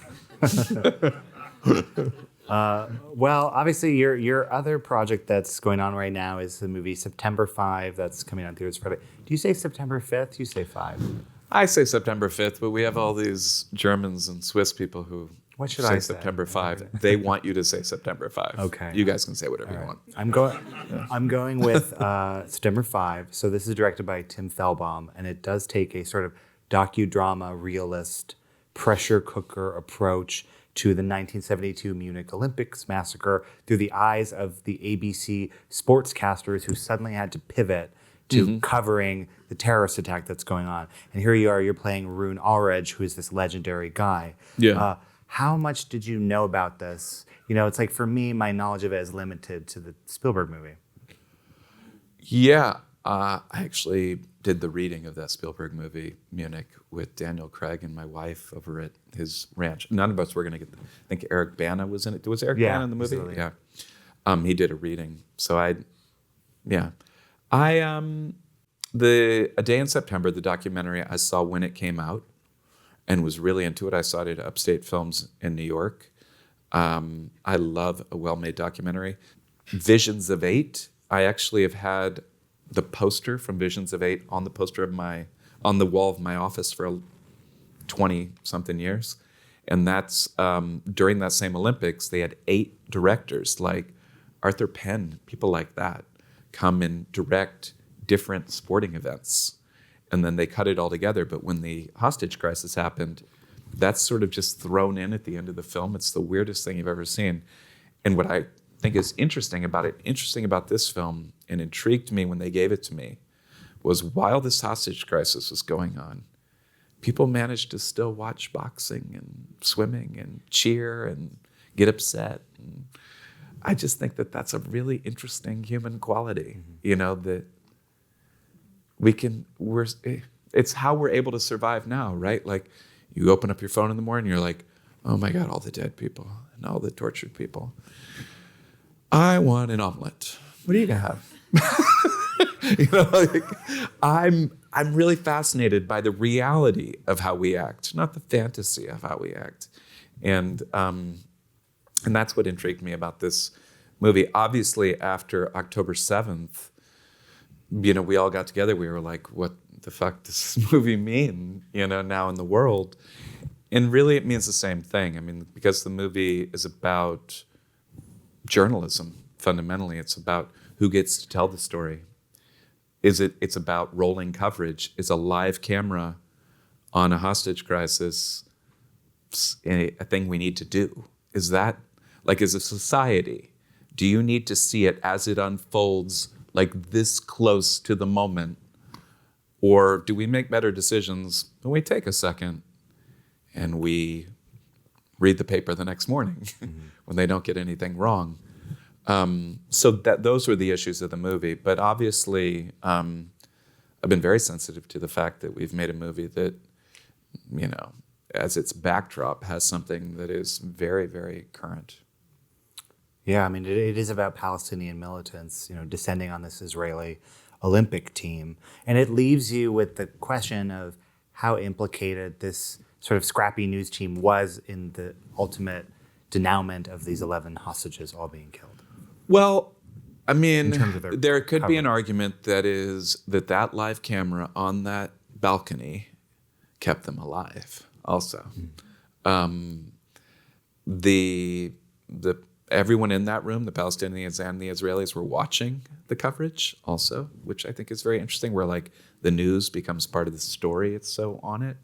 Well, obviously, your other project that's going on right now is the movie September 5 that's coming out in theaters Friday. Do you say September 5th? You say 5? I say September 5th, but we have all these Germans and Swiss people who say September 5. They want you to say September 5. Okay. You guys can say whatever you want. I'm going with September 5. So this is directed by Tim Fellbaum, and it does take a sort of docudrama, realist, pressure cooker approach to the 1972 Munich Olympics massacre through the eyes of the ABC sportscasters who suddenly had to pivot to covering the terrorist attack that's going on. And here you are, you're playing Rune Allredge, who is this legendary guy. Yeah. How much did you know about this? It's like, for me, my knowledge of it is limited to the Spielberg movie. Yeah. I actually did the reading of that Spielberg movie, Munich, with Daniel Craig and my wife over at his ranch. None of us were going to get. I think Eric Bana was in it. Was Eric Bana in the movie? Absolutely. Yeah. He did a reading. So A Day in September, the documentary, I saw when it came out and was really into it. I saw it at Upstate Films in New York. I love a well-made documentary. Visions of Eight. I actually have had the poster from Visions of Eight on the on the wall of my office for 20-something years. And that's during that same Olympics, they had 8 directors like Arthur Penn, people like that, come and direct different sporting events. And then they cut it all together. But when the hostage crisis happened, that's sort of just thrown in at the end of the film. It's the weirdest thing you've ever seen. And what I think is interesting about this film, and intrigued me when they gave it to me, was while this hostage crisis was going on, people managed to still watch boxing and swimming and cheer and get upset. And I just think that that's a really interesting human quality, that it's how we're able to survive now, right? Like, you open up your phone in the morning, you're like, oh my God, all the dead people and all the tortured people. I want an omelet. What are you gonna have? I'm really fascinated by the reality of how we act, not the fantasy of how we act, and that's what intrigued me about this movie. Obviously, after October 7th, we all got together. We were like, "What the fuck does this movie mean?" Now in the world, and really, it means the same thing. I mean, because the movie is about journalism. Fundamentally, it's about who gets to tell the story. It's about rolling coverage. Is a live camera on a hostage crisis a thing we need to do? Is that, like, as a society, do you need to see it as it unfolds, like this close to the moment? Or do we make better decisions when we take a second and we read the paper the next morning when they don't get anything wrong? So those were the issues of the movie. But obviously, I've been very sensitive to the fact that we've made a movie that, as its backdrop, has something that is very, very current. Yeah, I mean, it is about Palestinian militants, descending on this Israeli Olympic team. And it leaves you with the question of how implicated this sort of scrappy news team was in the ultimate denouement of these 11 hostages all being killed. Well, I mean, there could be an coverage. argument that live camera on that balcony kept them alive also. The everyone in that room, the Palestinians and the Israelis, were watching the coverage also, which I think is very interesting, where like the news becomes part of the story. It's so on it.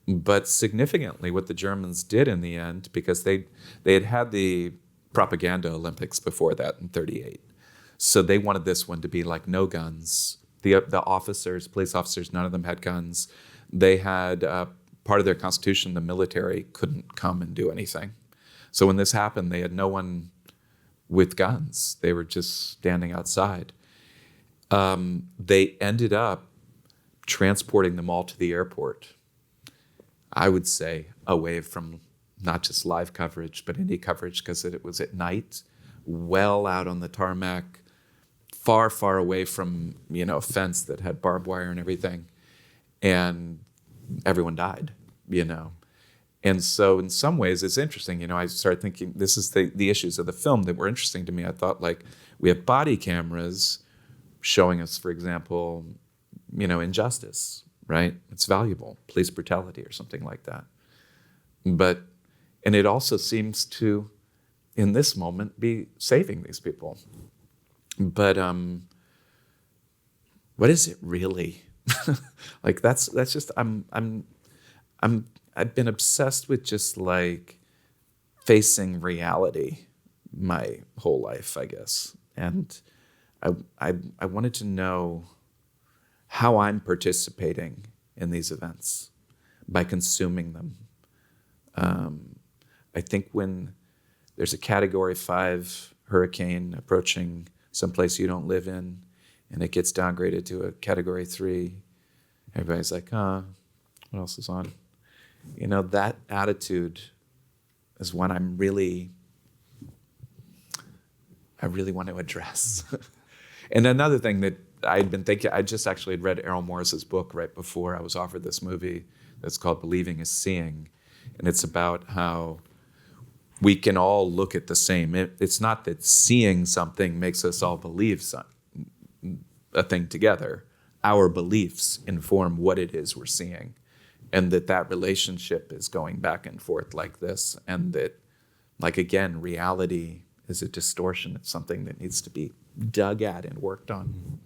But significantly, what the Germans did in the end, because they had the propaganda Olympics before that in '38, so they wanted this one to be like no guns. The officers, police officers, none of them had guns. They had part of their constitution, the military couldn't come and do anything. So when this happened, they had no one with guns. They were just standing outside. They ended up transporting them all to the airport. I would say away from not just live coverage, but any coverage, because it was at night, well out on the tarmac, far, far away from, a fence that had barbed wire and everything. And everyone died, And so in some ways, it's interesting. I started thinking, this is the issues of the film that were interesting to me. I thought, like, we have body cameras showing us, for example, injustice, right? It's valuable, police brutality or something like that. And it also seems to, in this moment, be saving these people. But what is it really? Like, that's just, I've been obsessed with just like facing reality my whole life, I guess. And I wanted to know how I'm participating in these events by consuming them. I think when there's a Category 5 hurricane approaching someplace you don't live in, and it gets downgraded to a Category 3, everybody's like, what else is on? You know, that attitude is one I really want to address. And another thing that I'd been thinking, I just actually had read Errol Morris's book right before I was offered this movie that's called Believing is Seeing. And it's about how we can all look at the same. It's not that seeing something makes us all believe a thing together. Our beliefs inform what it is we're seeing. And that relationship is going back and forth like this. And that, like, again, reality is a distortion. It's something that needs to be dug at and worked on.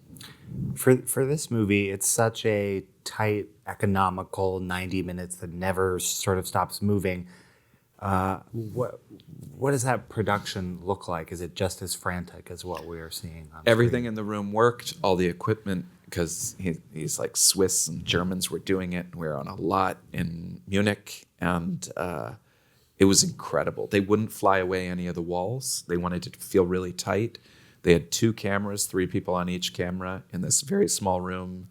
For this movie, it's such a tight, economical 90 minutes that never sort of stops moving. What does that production look like? Is it just as frantic as what we are seeing on Everything screen? in the room worked, all the equipment, because he's like Swiss and Germans were doing it. We were on a lot in Munich, and it was incredible. They wouldn't fly away any of the walls. They wanted it to feel really tight. They had 2 cameras, 3 people on each camera in this very small room.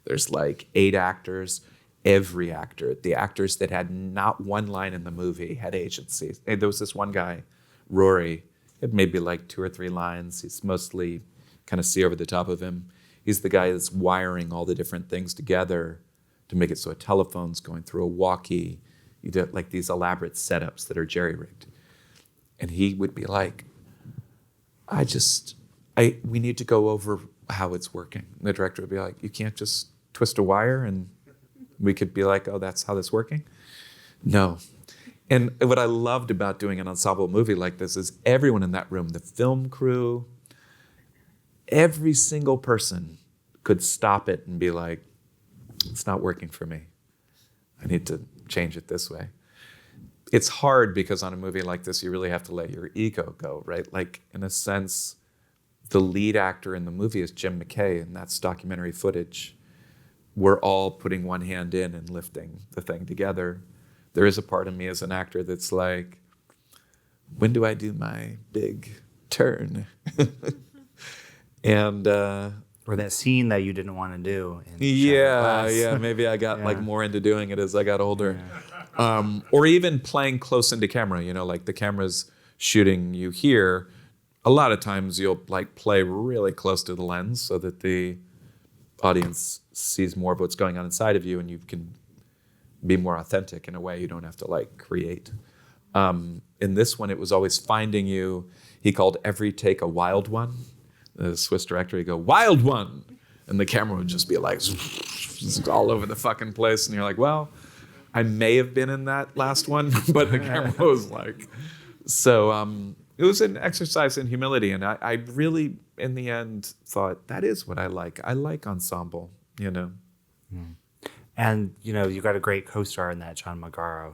There's like 8 actors. Every actor, the actors that had not one line in the movie, had agencies. And there was this one guy, Rory, had maybe like 2 or 3 lines. He's mostly kind of see over the top of him. He's the guy that's wiring all the different things together to make it so a telephone's going through a walkie. You do like these elaborate setups that are jerry-rigged. And he would be like, we need to go over how it's working. And the director would be like, you can't just twist a wire and we could be like, oh, that's how this is working? No. And what I loved about doing an ensemble movie like this is everyone in that room, the film crew, every single person could stop it and be like, it's not working for me. I need to change it this way. It's hard because on a movie like this, you really have to let your ego go, right? Like, in a sense, the lead actor in the movie is Jim McKay, and that's documentary footage. We're all putting one hand in and lifting the thing together. There is a part of me as an actor that's like, when do I do my big turn? And Or that scene that you didn't want to do. In Glass. yeah. Maybe I got like more into doing it as I got older. Yeah. Or even playing close into camera. You know, like the camera's shooting you here. A lot of times you'll like play really close to the lens so that the audience sees more of what's going on inside of you, and you can be more authentic in a way. You don't have to like create. In this one, it was always finding you. He called every take a wild one. The Swiss director, he'd go, wild one. And the camera would just be like all over the fucking place. And you're like, well, I may have been in that last one, but the camera was like. So it was an exercise in humility. And I really, in the end, thought, that is what I like. I like ensemble, you know. Mm. And, you know, you got a great co-star in that, John Magaro,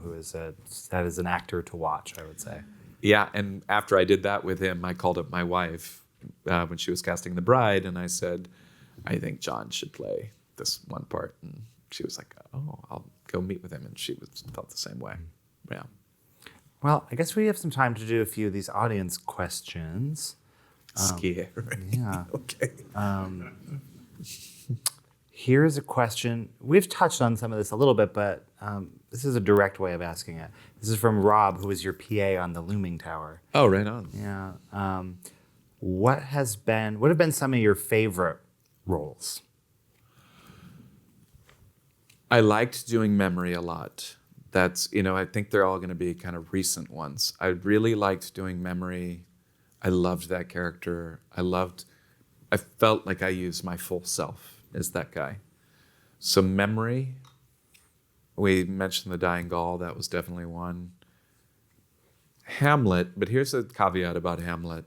that is an actor to watch, I would say. Yeah, and after I did that with him, I called up my wife when she was casting The Bride, and I said, I think John should play this one part. And she was like, oh, I'll go meet with him. And she felt the same way. Yeah. Well, I guess we have some time to do a few of these audience questions. Scary. Yeah. Okay. Here's a question. We've touched on some of this a little bit, but this is a direct way of asking it. This is from Rob, who is your PA on the Looming Tower. Oh, right on. Yeah. What have been some of your favorite roles? I liked doing Memory a lot. That's, I think they're all going to be kind of recent ones. I really liked doing Memory. I loved that character. I felt like I used my full self as that guy. So Memory, we mentioned The Dying Gaul, that was definitely one. Hamlet, but here's a caveat about Hamlet,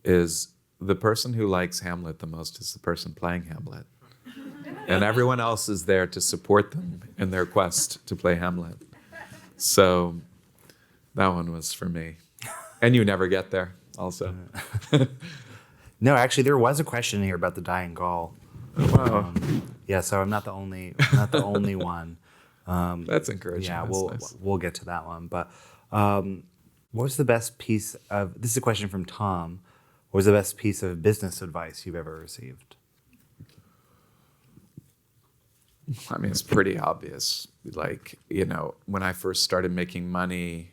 is the person who likes Hamlet the most is the person playing Hamlet. And everyone else is there to support them in their quest to play Hamlet. So that one was for me. And you never get there, also. No, actually, there was a question here about The Dying Gaul. Wow. Yeah, so I'm not the only one. That's encouraging. Yeah, That's nice. we'll get to that one. But what was the best piece of this is a question from Tom. What was the best piece of business advice you've ever received? I mean, it's pretty obvious. Like, when I first started making money,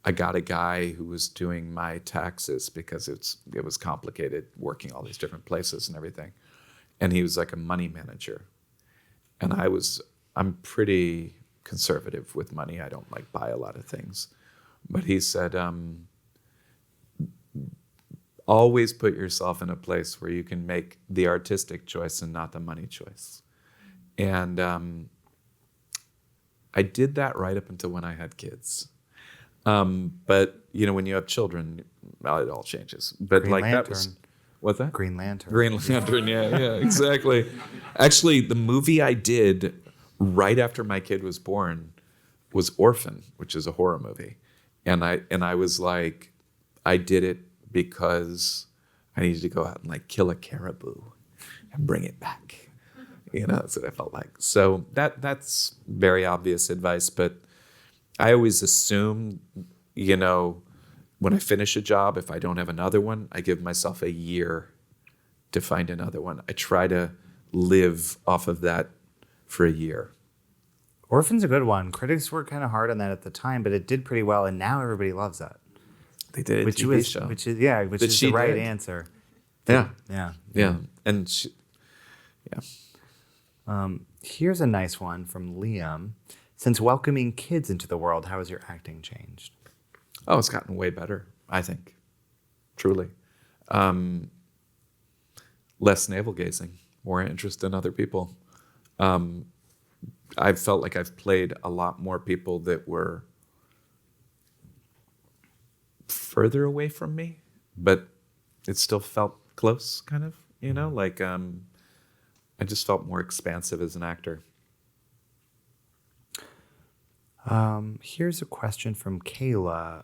I got a guy who was doing my taxes because it was complicated working all these different places and everything. And he was like a money manager. And I'm pretty conservative with money. I don't like buy a lot of things. But he said, always put yourself in a place where you can make the artistic choice and not the money choice. And I did that right up until when I had kids. But when you have children, well, it all changes. But Green Lantern. That was what's that? Green Lantern. Green Lantern, yeah, exactly. Actually, the movie I did right after my kid was born was Orphan, which is a horror movie, and I was like, I did it because I needed to go out and kill a caribou and bring it back. That's what I felt like. So that's very obvious advice, but I always assume, when I finish a job, if I don't have another one, I give myself a year to find another one. I try to live off of that for a year. Orphan's a good one. Critics were kind of hard on that at the time, but it did pretty well, and now everybody loves that. They did a TV show. Which is the right answer. Yeah. Yeah. And Here's a nice one from Liam. Since welcoming kids into the world, how has your acting changed? Oh, it's gotten way better, I think. Truly. Less navel-gazing, more interest in other people. I've felt like I've played a lot more people that were further away from me, but it still felt close, kind of, I just felt more expansive as an actor. Here's a question from Kayla,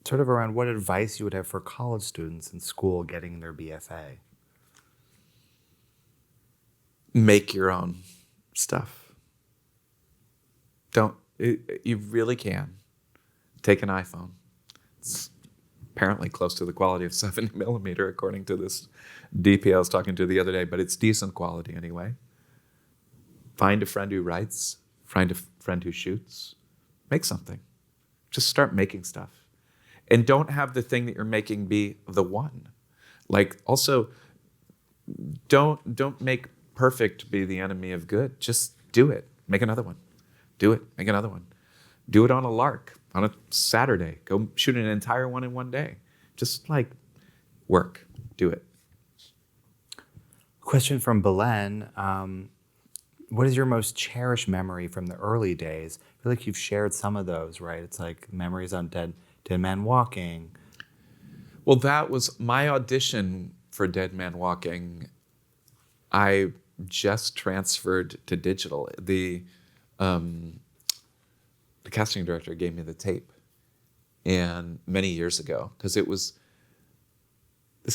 sort of around what advice you would have for college students in school getting their BFA. Make your own stuff. You really can. Take an iPhone. It's apparently close to the quality of 70 millimeter, according to this DP I was talking to the other day, but it's decent quality anyway. Find a friend who writes, find a friend who shoots, make something. Just start making stuff. And don't have the thing that you're making be the one. Also, don't make perfect be the enemy of good. Just do it. Make another one. Do it. Make another one. Do it on a lark, on a Saturday. Go shoot an entire one in one day. Just work. Do it. Question from Belen. What is your most cherished memory from the early days? I feel like you've shared some of those, right? It's like memories on Dead Man Walking. Well, that was my audition for Dead Man Walking. I just transferred to digital. The casting director gave me the tape, and many years ago, because this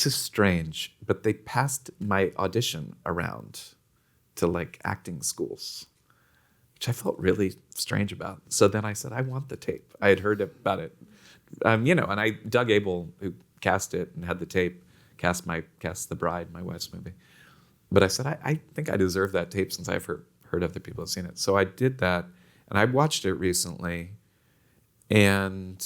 is strange, but they passed my audition around to acting schools, which I felt really strange about. So then I said, I want the tape. I had heard about it, and Doug Abel, who cast it and had the tape, cast The Bride, my wife's movie. But I said, I think I deserve that tape since I've heard other people have seen it. So I did that, and I watched it recently, and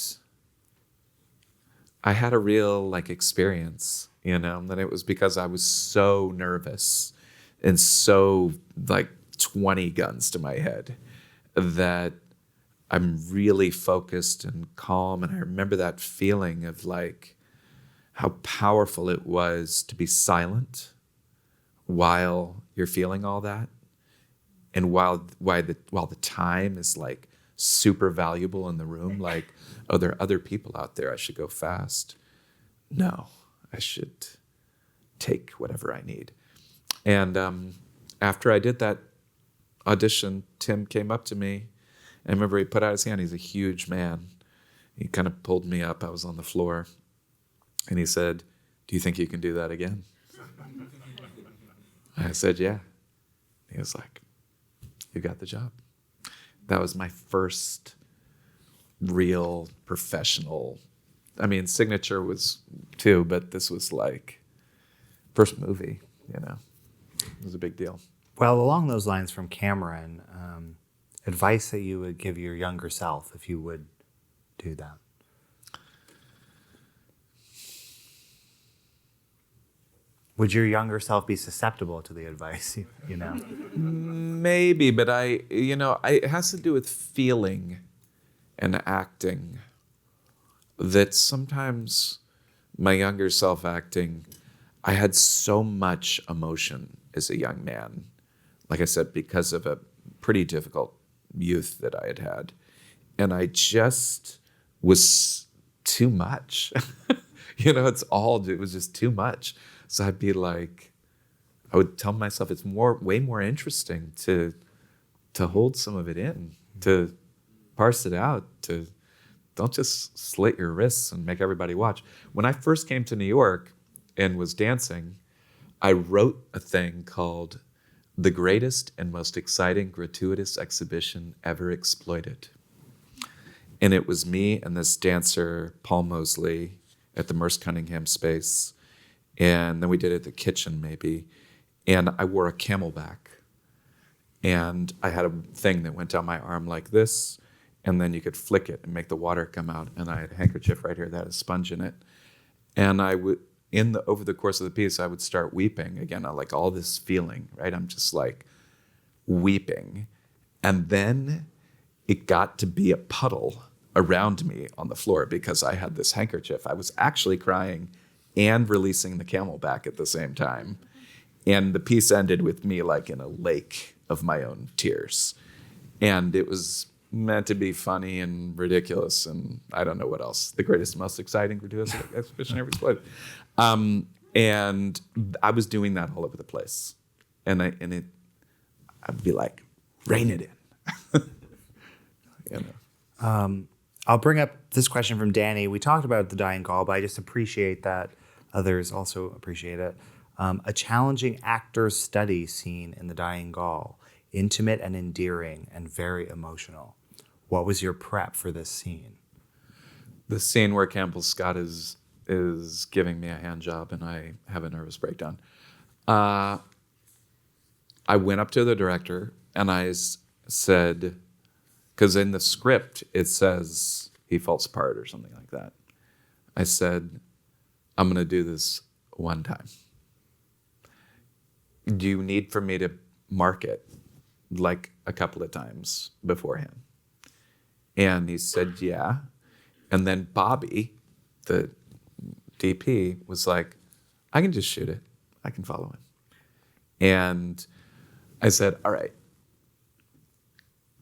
I had a real experience, and it was because I was so nervous and so 20 guns to my head that I'm really focused and calm. And I remember that feeling of how powerful it was to be silent while you're feeling all that. And while the time is super valuable in the room, oh, there are other people out there, I should go fast. No, I should take whatever I need. And after I did that audition, Tim came up to me, and I remember he put out his hand. He's a huge man. He kind of pulled me up. I was on the floor, and he said, "Do you think you can do that again?" I said, yeah. He was like, you got the job. That was my first real professional. I mean, Signature was too, but this was like first movie, you know. It was a big deal. Well, along those lines from Cameron, advice that you would give your younger self if you would do that? Would your younger self be susceptible to the advice, you know? Maybe, but it has to do with feeling and acting. That sometimes my younger self acting, I had so much emotion as a young man. Like I said, because of a pretty difficult youth that I had had. And I just was too much. It was just too much. So I'd be like, I would tell myself it's way more interesting to hold some of it in, to parse it out, to don't just slit your wrists and make everybody watch. When I first came to New York and was dancing, I wrote a thing called The Greatest and Most Exciting Gratuitous Exhibition Ever Exploited. And it was me and this dancer, Paul Mosley, at the Merce Cunningham space. And then we did it at the kitchen maybe. And I wore a camelback. And I had a thing that went down my arm like this. And then you could flick it and make the water come out. And I had a handkerchief right here that had a sponge in it. And I would, over the course of the piece, I would start weeping. Again, I like all this feeling, right? I'm just like weeping. And then it got to be a puddle around me on the floor because I had this handkerchief. I was actually crying and releasing the camelback at the same time. And the piece ended with me like in a lake of my own tears. And it was meant to be funny and ridiculous and I don't know what else. The greatest, most exciting gratuitous exhibition ever exploited. And I was doing that all over the place. And I'd be like, rein it in. I'll bring up this question from Danny. We talked about the dying Gaul, but I just appreciate that others also appreciate it. A challenging actor's study scene in The Dying Gaul, intimate and endearing and very emotional. What was your prep for this scene? The scene where Campbell Scott is giving me a hand job and I have a nervous breakdown. I went up to the director and I said, because in the script it says he falls apart or something like that. I said, I'm going to do this one time. Do you need for me to mark it like a couple of times beforehand? And he said, yeah. And then Bobby, the DP, was like, I can just shoot it. I can follow him. And I said, all right,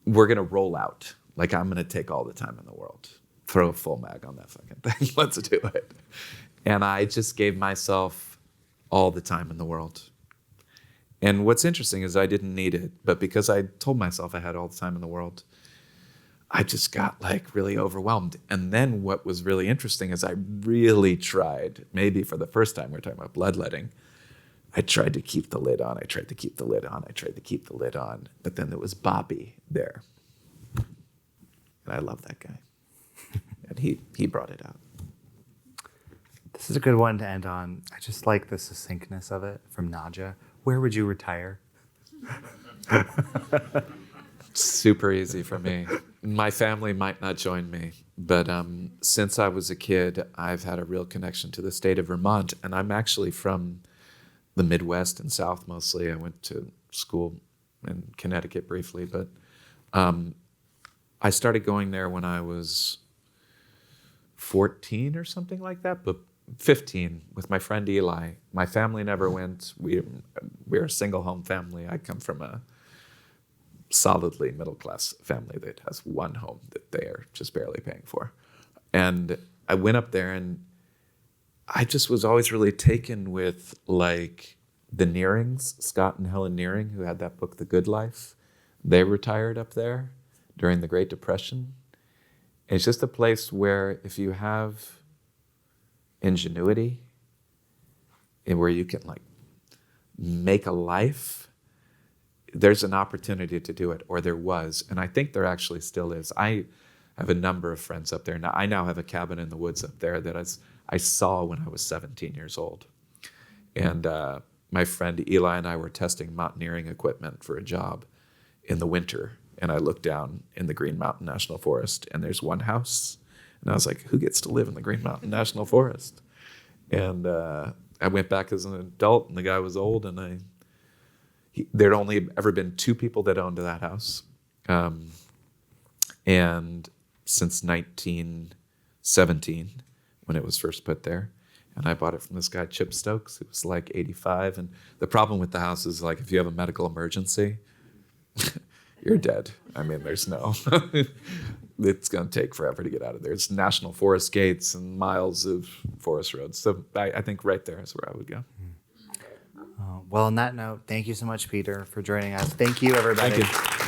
we're going to roll out. Like, I'm going to take all the time in the world. Throw a full mag on that fucking thing. Let's do it. And I just gave myself all the time in the world. And what's interesting is I didn't need it, but because I told myself I had all the time in the world, I just got like really overwhelmed. And then what was really interesting is I really tried, maybe for the first time, we're talking about bloodletting, I tried to keep the lid on. I tried to keep the lid on. I tried to keep the lid on. But then there was Bobby there. And I love that guy. And he brought it out. This is a good one to end on. I just like the succinctness of it from Nadja. Where would you retire? Super easy for me. My family might not join me, but since I was a kid, I've had a real connection to the state of Vermont. And I'm actually from the Midwest and South mostly. I went to school in Connecticut briefly, but I started going there when I was 14 or something like that, but 15 with my friend Eli. My family never went. We're a single home family. I come from a solidly middle class family that has one home that they are just barely paying for. And I went up there and I just was always really taken with like the Nearings, Scott and Helen Nearing, who had that book, The Good Life. They retired up there during the Great Depression. It's just a place where if you have ingenuity and where you can like make a life, there's an opportunity to do it, or there was, and I think there actually still is. I have a number of friends up there. Now, I now have a cabin in the woods up there that I saw when I was 17 years old. And my friend Eli and I were testing mountaineering equipment for a job in the winter. And I looked down in the Green Mountain National Forest, and there's one house. And I was like, who gets to live in the Green Mountain National Forest? And I went back as an adult, and the guy was old, and there'd only ever been 2 people that owned that house. And since 1917, when it was first put there. And I bought it from this guy, Chip Stokes. It was like 85. And the problem with the house is, like, if you have a medical emergency, you're dead. I mean, there's no, it's going to take forever to get out of there. It's national forest gates and miles of forest roads. So I think right there is where I would go. Well, on that note, thank you so much, Peter, for joining us. Thank you, everybody. Thank you.